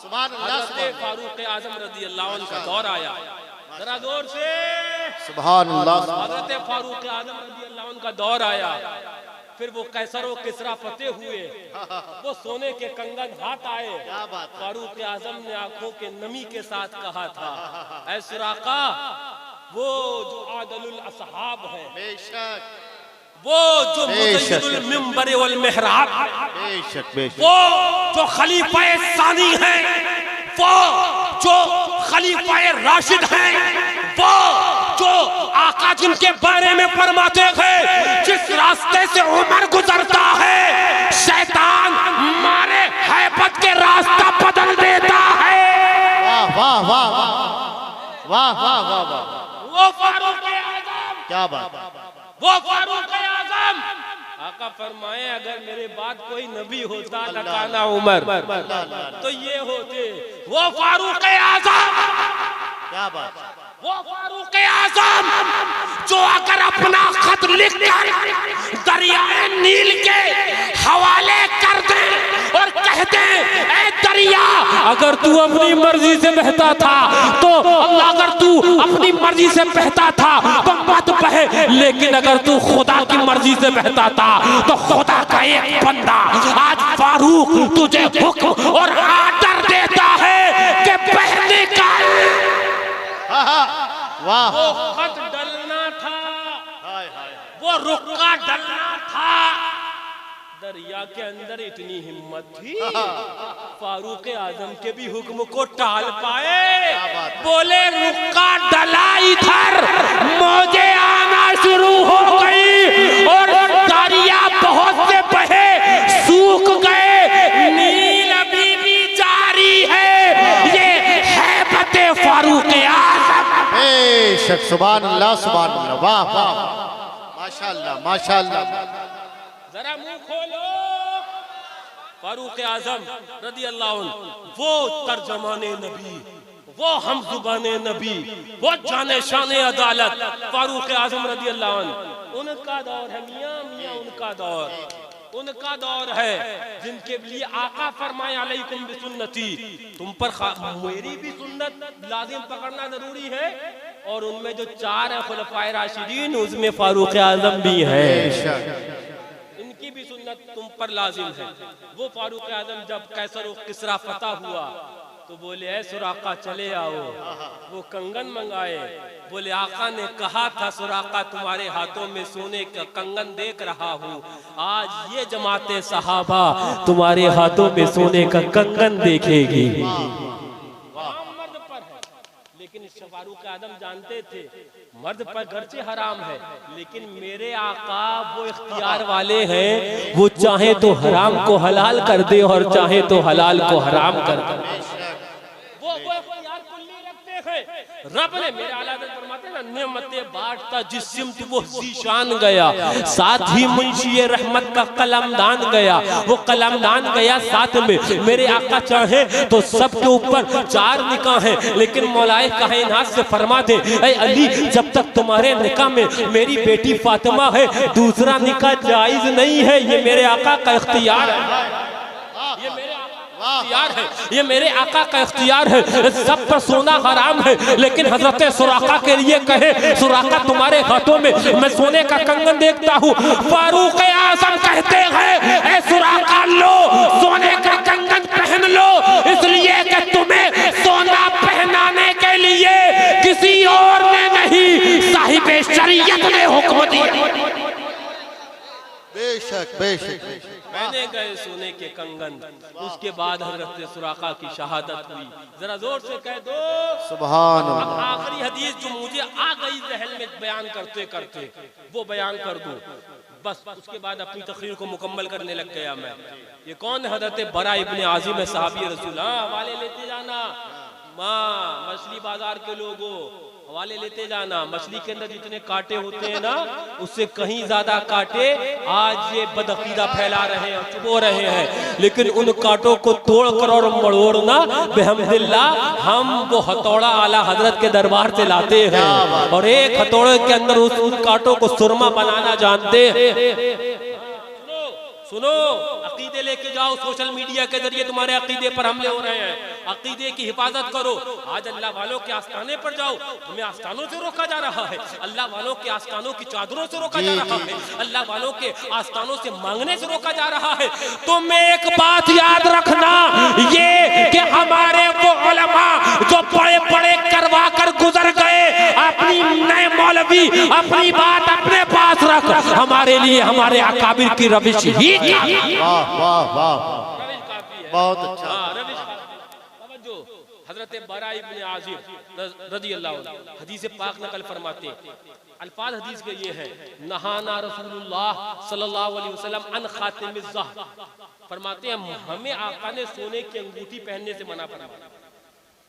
सुभान अल्लाह। फारूक आजम रज़ी अल्लाह अन्हु का दौर आया, जरा जोर से सुभान अल्लाह। हज़रत फारूक आजम रज़ी अल्लाह अन्हु का दौर आया, फिर वो कैसर और किसरा फतेह हुए, वो सोने के कंगन हाथ आए। फारूक आजम ने आंखों के नमी के साथ कहा था ऐ सुराका वो जो आदलुल असहाब है, बेशक वो जो मुज़य्यिनुल मिंबर वल मेहराब, बेशक बेशक, वो जो खलीफाए सानी है, वो जो खलीफाए राशिद हैं, वो जो आका जिनके बारे में फरमाते हैं जिस रास्ते से उमर गुजरता है शैतान मारे हैबत के रास्ता बदल देता है। वाह वाह वाह वाह वाह वाह वाह, वो फारूक आजम, क्या बात, वो फारूक आजम। आका फरमाए अगर मेरे बाद कोई नबी होता लकाना उमर तो ये होते, वो फारूक आजम। क्या बात, वो फारूक आज़म जो अगर अपना खत लिख कर दरियाए नील के हवाले कर दे और कह दे, ऐ दरिया अगर तू अपनी मर्जी से बहता था तो अल्लाह, अगर तू अपनी मर्जी से बहता था तो मत बहे, लेकिन अगर तू खुदा की मर्जी से बहता था तो खुदा का एक बंदा आज फारूक तुझे हुक्म और आर्डर देता है कि बहने का वाह, वो खत डलना था, वो रुक्का डलना था। दरिया के अंदर इतनी हिम्मत थी, फारूक आजम के भी हुक्म को टाल पाए। बोले रुक्का डला इधर, मौजे आना शुरू हो गई और दरिया बहुत से बहे, सूख गए, नील अभी भी जारी है। ये हैबत फारूक आजम। बेशक, सुभान अल्लाह, सुभान अल्लाह, वाह वाह, माशाअल्लाह माशाअल्लाह। जरा मुंह खोलो। फारूक आजम रदी अल्लाह अन्हु, वो तर्जमाने नबी, वो हम जुबाने नबी, वो जाने शाने अदालत, फारूक आजम रदी अल्लाह अन्हु। उनका दौर है मियां मियां, उनका दौर है जिनके लिए आका फरमाए अलैकुम बिसुन्नती, तुम पर मेरी भी सुन्नत लाजिम पकड़ना जरूरी है। और उनमें जो 4 है खुलफाए राशिदीन, उसमें फारूक आजम भी है, इनकी भी सुन्नत तुम पर लाजिम है। वो फारूक आजम जब कैसर और किसरा फतह हुआ तो बोले, ऐ सुराका चले आओ। वो कंगन मंगाए, बोले आका ने कहा था सुराका तुम्हारे हाथों में सोने का कंगन देख रहा हूँ, आज ये जमाते सहाबा तुम्हारे हाथों में सोने का कंगन देखेगी। मर्द पर है, लेकिन फारूक आजम जानते थे मर्द पर गर्चे हराम है, लेकिन मेरे आका वो इख्तियार वाले हैं, वो चाहे तो हराम को हलाल कर दे और चाहे तो हलाल को हराम कर दे। वो इख्तियार कुल्ली रखते हैं। रब ने मेरे आला हज़रत फरमाते हैं ना, नेमतें बांटता जिस सिमत वो जीशान गया, साथ ही मुंशी रहमत का कलमदान गया। वो कलमदान गया साथ में। मेरे आका चाहे तो सबके ऊपर 4 निकाह हैं, लेकिन मौलाए कायनात से फरमा दे, ऐ अली जब तक तुम्हारे निकाह में मेरी बेटी फातिमा है, दूसरा निकाह जायज नहीं है। ये मेरे आका का इख्तियार है, ये मेरे इख्तियार है, ये मेरे आका का इख्तियार है। सब पर सोना हराम है, लेकिन हजरत सुराका के लिए कहे, सुराका तुम्हारे हाथों में मैं सोने का कंगन देखता हूँ। फारूक आजम कहते हैं, ऐ सुराका लो सोने का कंगन पहन लो, इसलिए कि तुम्हें सोना पहनाने के लिए किसी और ने नहीं, साहिबे शरीयत ने हुक्म दिया। बेशक बेशक, पहने गए सोने के कंगन। उसके बाद हजरत सुराका की शहादत हुई। जरा जोर से कह दो सुभान अब अल्लाह। आखिरी हदीस जो मुझे आ गई जहन में बयान करते करते वो बयान कर दूं, बस उसके बाद अपनी तकरीर को मुकम्मल करने लग गया मैं। ये कौन है? हजरत बरा इब्ने आजिम है, सहाबी रसूल। हवाले लेते जाना, माँ मछली बाजार के लोगों हवाले लेते जाना। मछली के अंदर जितने कांटे होते हैं ना, उससे कहीं ज्यादा कांटे आज ये बदअकीदा फैला रहे हैं, चुबो रहे हैं, लेकिन उन कांटों को तोड़कर और मड़ोड़ना बेहमदिल्लाह हम वो हथौड़ा आला हजरत के दरबार से लाते हैं, और एक हथौड़े के अंदर उन कांटों को सुरमा बनाना जानते हैं। सुनो, अकीदे लेके जाओ, सोशल मीडिया के जरिए तुम्हारे अकीदे पर हमले हो रहे हैं, अकीदे की हिफाजत करो। आज अल्लाह वालों के आस्थाने पर जाओ, तुम्हें आस्थानों से रोका जा रहा है, अल्लाह वालों के आस्थानों की चादरों से रोका जा रहा है, अल्लाह वालों के आस्थानों से मांगने से रोका जा रहा है। तुम एक बात याद रखना, ये कि हमारे वो उलमा जो बड़े बड़े करवा कर गुजर गए, अपनी नए मौलवी अपनी बात अपने पास रख, हमारे लिए हमारे अकाबिर की रविश ही वाह वाह वाह, बहुत अच्छा। हजरत बरा इब्ने आजिब रज़ी अल्लाह अन्हु हदीस पाक नकल फरमाते हैं। अल्फाज हदीस के ये हैं, नहाना रसूलुल्लाह सल्लल्लाहु अलैहि वसल्लम अन खातिमिज़ ज़हब, फरमाते हैं हमें आका ने सोने की अंगूठी पहनने से मना फरमाया।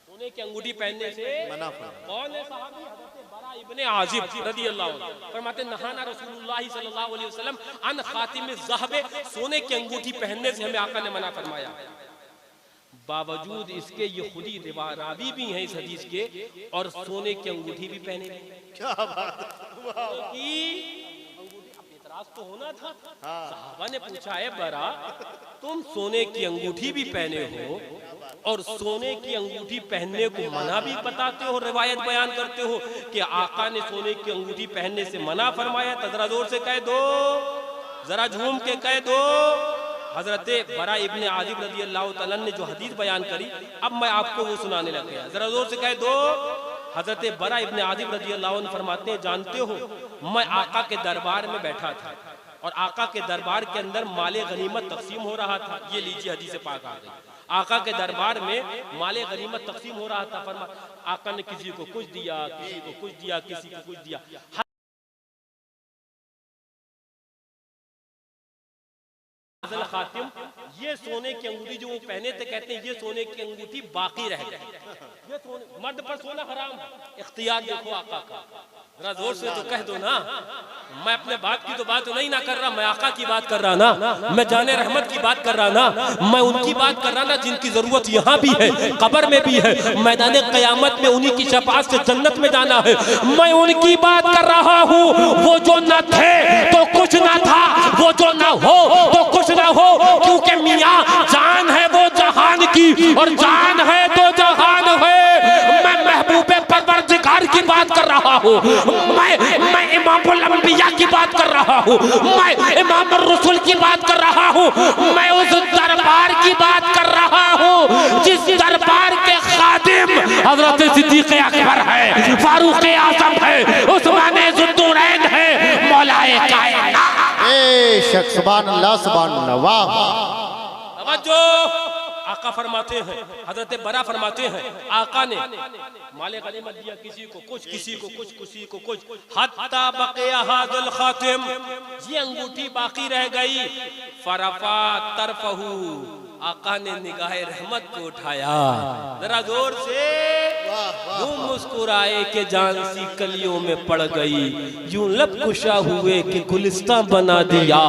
सोने की अंगूठी पहनने से मना फरमाया। कौन है सहाबी? हजरत बरा इब्ने आजिब रज़ी अल्लाह अन्हु फरमाते हैं, नहाना रसूलुल्लाह सल्लल्लाहु अलैहि वसल्लम अन खातिमिज़ ज़हब, सोने की अंगूठी पहनने से हमें आका ने मना फरमाया। बावजूद इसके ये खुद ही रावी भी हैं इस हदीस के, और सोने की अंगूठी भी पहने थे। क्या बात कि इतराज तो होना था। साहबा ने पूछा है बरा, तुम सोने की अंगूठी भी पहने हो और सोने की अंगूठी पहनने को मना भी बताते हो, रिवायत बयान करते हो कि आका ने सोने की अंगूठी पहनने से मना फरमाया, तो जरा जोर से कह दो, जरा झूम के कह दो। हजरत बरा इब्ने आजिब रज़ी अल्लाह तआला ने जो हदीस बयान करी, अब मैं आपको वो सुनाने लग गया, जरा जोर से कह दो। हजरत बरा इब्ने आजिब रज़ी अल्लाह अन्हु फरमाते हैं, जानते हो मैं आका के दरबार में बैठा था और आका के दरबार के अंदर माले गनीमत तकसीम हो रहा था। ये लीजिए हदीस पाक आ गई, आका के दरबार में माले गनीमत तकसीम हो रहा था। फरमा आका ने किसी को कुछ दिया, किसी को कुछ दिया, किसी को कुछ दिया। खातिम, ये सोने की अंगूठी जो वो पहने थे, कहते हैं ये सोने की अंगूठी बाकी रह गई। ये मर्द पर सोना हराम है, इख्तियार देखो आका का। जरा जोर से तो कह दो ना, मैं अपने बाप की तो बात नहीं ना कर रहा, मैं आका की बात कर रहा ना, मैं जाने रहमत की बात कर रहा ना, मैं उनकी बात कर रहा ना जिनकी जरूरत यहाँ भी है, कब्र में भी है, मैदान क़यामत में उन्हीं की शफाअत से जन्नत में जाना है। मैं उनकी बात कर रहा हूँ, वो जो न थे तो कुछ ना था, वो जो न हो तो कुछ ना हो, क्योंकि मियाँ जान है वो जहान की और जान है तो जहान है। मैं महबूबे परवरदिगार की बात कर रहा हूँ, मैं इमामुल अंबिया की बात कर रहा हूँ, मैं इमामुर रसूल की बात कर रहा हूँ, मैं उस दरबार की बात कर रहा हूँ जिस दरबार के खादिम हजरत सिद्दीक़ अकबर है, फारूक आज़म है, उस्मान ज़ुन्नूरैन है, मौलाए कायनात। बेशक, सुभान अल्लाह, सुभान अल्लाह, वाह। तवज्जो, आका फरमाते हैं, हजरत बरा फरमाते हैं, आका ने माले गनीमत दिया, किसी को कुछ, किसी को कुछ, किसी को कुछ, हत्ता बक़िया हाज़िल खातिम, ये अंगूठी बाकी रह गई। फरफा तरफहू, आका ने निगाह रहमत को उठाया, जरा जोर से, यूं मुस्कुराए कि जान सी कलियों में पड़ गई, यूं लब कुशा हुए कि गुलिस्तां बना दिया,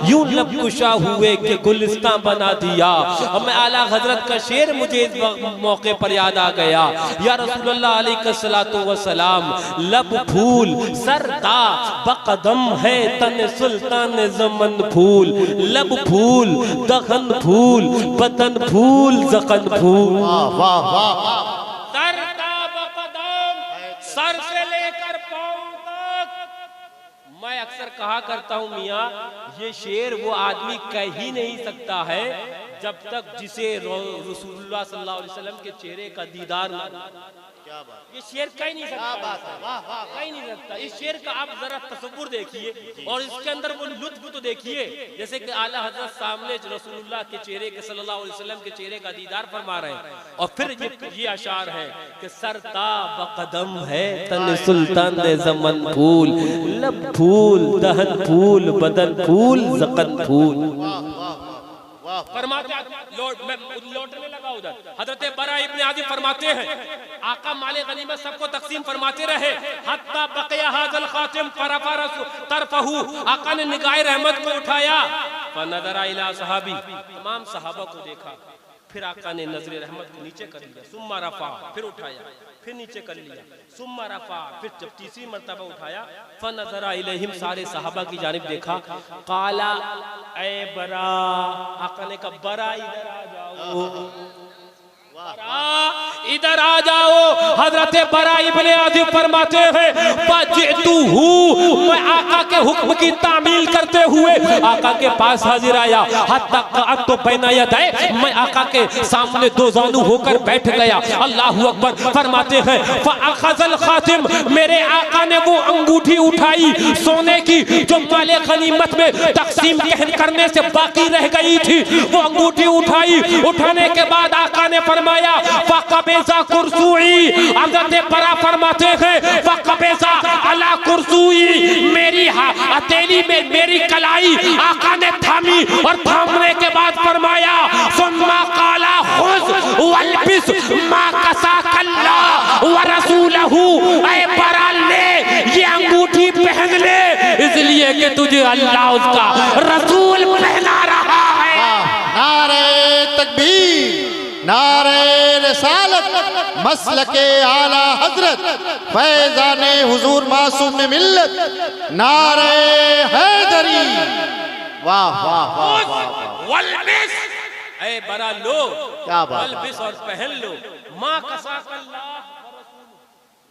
यूं लब कुशा हुए कि गुलिस्तां बना दिया। और मैं आला हजरत का शेर मुझे इस मौके पर याद आ गया, या रसूलुल्लाह अलैहिस्सलातु वस्सलाम, लब फूल सरदा बकदम है तन सुल्तान ज़मन फूल, लब फूल दखन फूल बदन फूल जखन फूल। वाह वाह वाह। सर से लेकर पांव तक। मैं अक्सर कहा करता हूं मियाँ, ये शेर वो आदमी कह ही नहीं सकता है जब तक जिसे रसूलुल्लाह सल्लल्लाहु अलैहि वसल्लम के चेहरे का दीदार ना। क्या बात, ये शेर कह नहीं सकता, कह नहीं सकता। इस शेर का आप जरा तसव्वुर देखिए और इसके अंदर वो लुत्फ तो देखिए, जैसे कि आला हजरत सामने रसूलुल्लाह के चेहरे के सल्लल्लाहु अलैहि वसल्लम के चेहरे का दीदार फरमा रहे हैं, और फिर ये अशार है कि सरता बकदम है तन सुल्तान ज़मन फूल, लब फूल दहन फूल बदन फूल जकन फूल। फरमाते मैं लौटने लगा उधर, हजरत बरा इब्ने आजिब फरमाते हैं, आका माले गनीमत सबको तकसीम फरमाते रहे, हत्ता बक़िया हाज़िल खातिम फरफा तरफहू, आका ने निगाह रहमत को उठाया, फनज़रा इला सहाबी, तमाम सहाबा को देखा, फिर आका ने नजर रहमत को नीचे कर लिया, सुम्मा रफा, फिर उठाया, फिर नीचे कर लिया, सुम्मा रफा, फिर जब तीसरी मर्तबा उठाया, फनज़रा इलैहिम, सारे सहाबा की जानिब देखा, काला ए बरा, आका ने कहा बरा इधर आ जाओ, इधर आ जाओ। हजरत बरा इब्ने आजिब फरमाते हैं, मैं आका के हुक्म की तामील करते हुए आका के पास हाजिर आया, हत्ता तो बैना यदाए, मैं आका के सामने दो जानू होकर बैठ गया। अल्लाहु अकबर। फरमाते हैं, फअखज़ल खातिम, मेरे आका ने वो अंगूठी उठाई सोने की जो माले गनीमत में तकसीम करने से बाकी रह गई थी, वो अंगूठी उठाई। उठाने के बाद आका ने फरमाया, फकबेजा कुर्सूई, हज़रत बरा फरमाते हैं, फकबेजा अला कुर्सूई, मेरी हथेली में मेरी कलाई आका ने थामी, और थामने के बाद फरमाया, सुम्मा काला खुज़ वल्बिस मा कसाकल्लाह व रसूलहू, ऐ बरा ले ये अंगूठी पहन ले, इसलिए कि तुझे अल्लाह उसका रसूल पहना रहा है। नारे तकबीर, नारे रिसालत मसलके आला हजरत फैजाने हुजूर मासूम मिल्लत नारे हैदरी। वाह वाह वाह वाह। वल्बिस ऐ बरा लो, क्या बात। वल्बिस और पहन लो, माँ कसाकल्लाह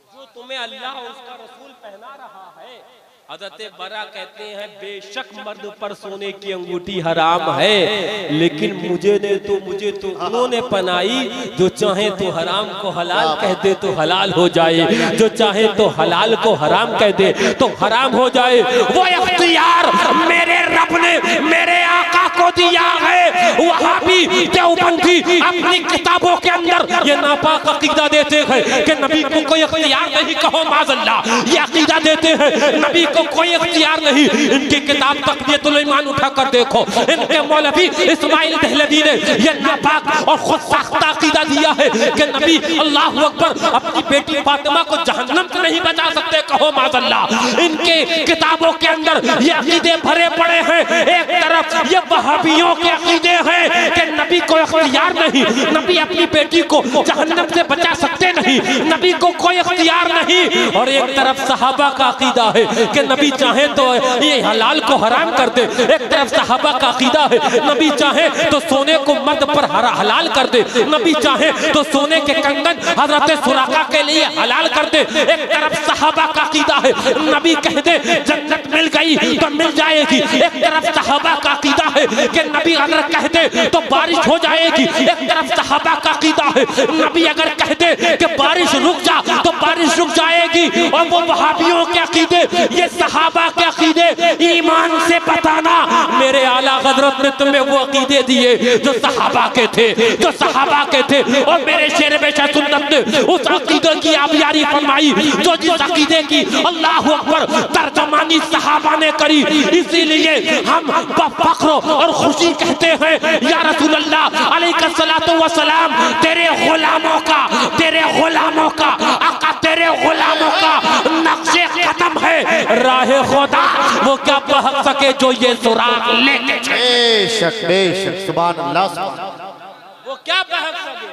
जो तुम्हें अल्लाह और उसका रसूल पहना रहा है। हज़रत बरा कहते हैं बेशक मर्द पर सोने की अंगूठी हराम है, लेकिन मुझे तो उन्होंने पहनाई जो चाहे तो हराम को हलाल कह दे तो हलाल हो जाए, जो चाहे तो हलाल को हराम कह दे तो हराम हो जाए। वो इख्तियार मेरे रब ने मेरे आका को दिया है। वहाबी देवबंदी अपनी किताबों के अंदर ये नापाक अकीदा देते हैं कि नबी को कोई इख्तियार नहीं, कहो माज़अल्लाह, ये अकीदा देते हैं नबी को कोई इख्तियार नहीं। इनकी किताब तक़वियतुल ईमान उठा कर देखो, इनके मौलवी इस्माइल दहलवी ने ये नापाक और खुद साख्ता अकीदा दिया है कि नबी अल्लाह अकबर अपनी बेटी फातिमा को जहन्नम से नहीं बचा सकते, कहो माज़अल्लाह। इनके किताबों के अंदर ये अकीदे भरे पड़े हैं। एक तरफ ये वहाबियों के अकीदे हैं कि नबी को इख्तियार नहीं, नबी अपनी बेटी को जहन्नम से बचा सकते नहीं, नबी को कोई इख्तियार नहीं। और एक तरफ सहाबा का अकीदा है कि नबी चाहे तो ये हलाल को हराम कर दे। एक तरफ सहाबा का अकीदा है नबी चाहे तो सोने को मर्द पर हलाल कर दे, नबी चाहे तो सोने के कंगन हजरत सुराका के लिए हलाल कर दे। एक तरफ सहाबा का अकीदा है नबी कह दे जन्नत मिल गई तो मिल जाएगी। एक तरफ सहाबा का अकीदा है कि नबी अगर कह दे तो बारिश हो जाएगी। एक तरफ सहाबा का अकीदा है नबी अगर कह दे कि बारिश रुक जा तो बारिश रुक जाएगी। और वो वहाबियों के अकीदे, ये सहाबा के अकीदे ईमान से बताना। मेरे आला हज़रत ने तुम्हें वो अकीदे दिए जो सहाबा के थे, जो सहाबा के थे। और मेरे शेर बेशा सुन्नत ने उस अकीदे की आबियारी फरमाई जो जिस अकीदे की अल्लाह अकबर तर्जमानी सहाबा ने करी। इसीलिए हम फख्र और खुशी कहते हैं या रसूल अल्लाह अलैहिस्सलातु वस्सलाम, तेरे गुलामों का आका, तेरे गुलामों का नक्शे कदम है राहे खुदा, वो क्या बहक सके जो ये सुराग लेके चले। बेशक बेशक, सुभान अल्लाह, वो क्या बहक सके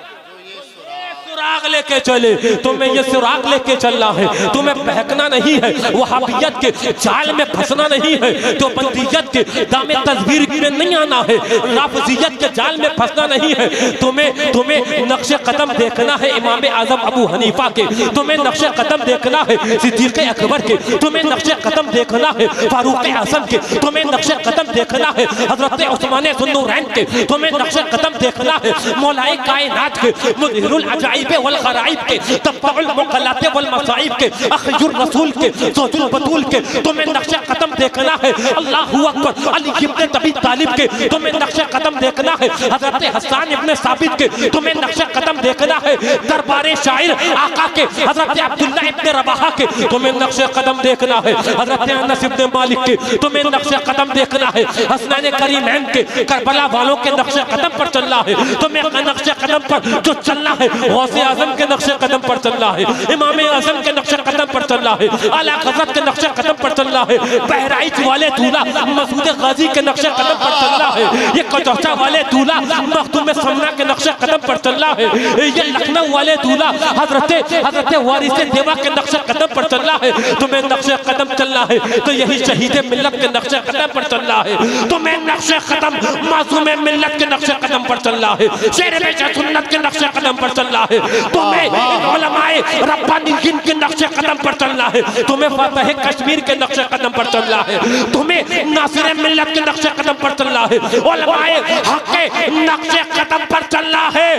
सुराग लेके चले। तुम्हें ये सुराग लेके चलना है, तुम्हें बहकना नहीं है, वहाबियत के जाल में फंसना नहीं है, तो बंदियत के दामे तस्वीर में नहीं आना है, राफजियत के जाल में फंसना नहीं है। तुम्हें नक्शे कदम देखना है इमाम आजम अबू हनीफा के, तुम्हें नक्शे कदम देखना है सिद्दीक़ अकबर के, तुम्हें नक्शे कदम देखना है फारूक आज़म के, तुम्हें नक्शे कदम देखना है हजरत उस्मान ज़ुन्नूरैन के, तुम्हें नक्शे कदम देखना है मौलाए कायनात के, मुज़हिरुल अजाइब वल गराइब के, तफ़्फ़ुल मुक़ल्लात वल मसाइब के, अख़ियुर रसूल के, ज़ौजुल बतूल के। तुम्हें नक्शे कदम देखना है अल्लाहु अकबर अली इब्न अबी तालिब के, तुम्हें नक्शे कदम देखना है हज़रत हसन इब्न साबित के, तुम्हें नक्शे कदम देखना है दरबारे शायर आका के हज़रत अब्दुल्लाह इब्न रवाहा के, तुम्हें नक्शे कदम देखना है हज़रत अनस इब्न मालिक के, तुम्हें नक्शे कदम देखना है हसनैन करीमैन के, करबला वालों के नक्शे कदम पर चलना है। तुम्हें नक्शे कदम पर जो चलना है गौसे आजम के नक्शे कदम पर चलना है, इमाम आजम के नक्शे कदम पर चलना है, आला हज़रत के नक्शे कदम पर चलना है, बहराइच वाले दूल्हा मसूद गाजी के नक्शे कदम पर चलना है, ये कचौचा वाले दूल्हा मखदूम समना के नक्शे कदम पर चलना है, ये लखनऊ वाले दूल्हा हजरत वारिस देवा के नक्शे कदम पर चलना है। तुम्हें नक्शे कदम चलना है तो यही शहीद मिल्लत के नक्शे कदम पर चलना है। तुम्हें नक्शे कदम मासूम मिल्लत के नक्शे कदम पर चलना है, शेर बेशा सुन्नत के नक्शे कदम पर चलना है। तुम्हें उलमाए रब्बानीयीन के नक्शे कदम पर चलना है, तुम्हें फतेह कश्मीर के नक्शे कदम पर चलना है, तुम्हें नासिर मिल्लत के नक्शे कदम पर चलना है, उलमाए हक के नक्शे कदम पर चलना है।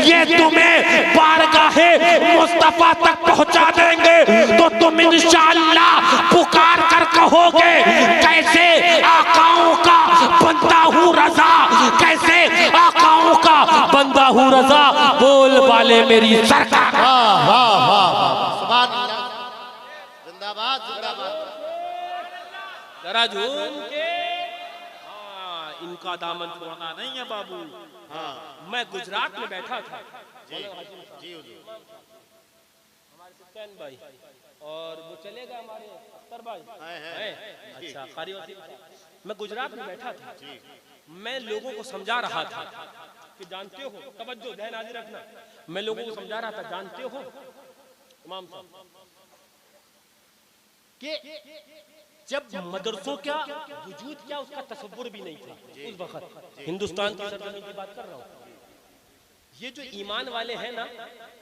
ये तुम्हें बारगाहे मुस्तफा तक पहुंचा देंगे तो तुम इंशाअल्लाह पुकार कर कहोगे कैसे आकाओं का बंदा हूँ रजा, कैसे आकाओं का बंदा हूँ रजा, बोल वाले मेरी सरकार। वाह वाह वाह, सुभान अल्लाह, जिंदाबाद जिंदाबाद। जरा झूम के इनका दामन छोड़ना नहीं है बाबू। मैं गुजरात में बैठा था जी जी हमारे सुल्तान भाई और वो चलेगा हमारे अख्तर भाई है। अच्छा कारी मैं गुजरात में बैठा था, मैं लोगों को समझा रहा था कि जानते हो, तवज्जो ध्यान हाजिर रखना, मैं लोगों को समझा रहा था, जानते हो इमाम साहब कि जब मदरसों का वजूद क्या उसका तसव्वुर भी नहीं था उस वक्त, हिंदुस्तान की सरजमीन की बात कर रहा हूँ, ये जो ईमान वाले हैं ना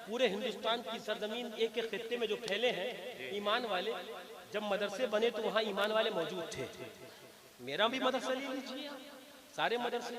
पूरे हिंदुस्तान की सरजमीन एक एक खित्ते में जो फैले हैं ईमान वाले, जब मदरसे बने तो वहाँ ईमान वाले मौजूद थे। मेरा भी मदरसा ले लीजिए, सारे मदरसे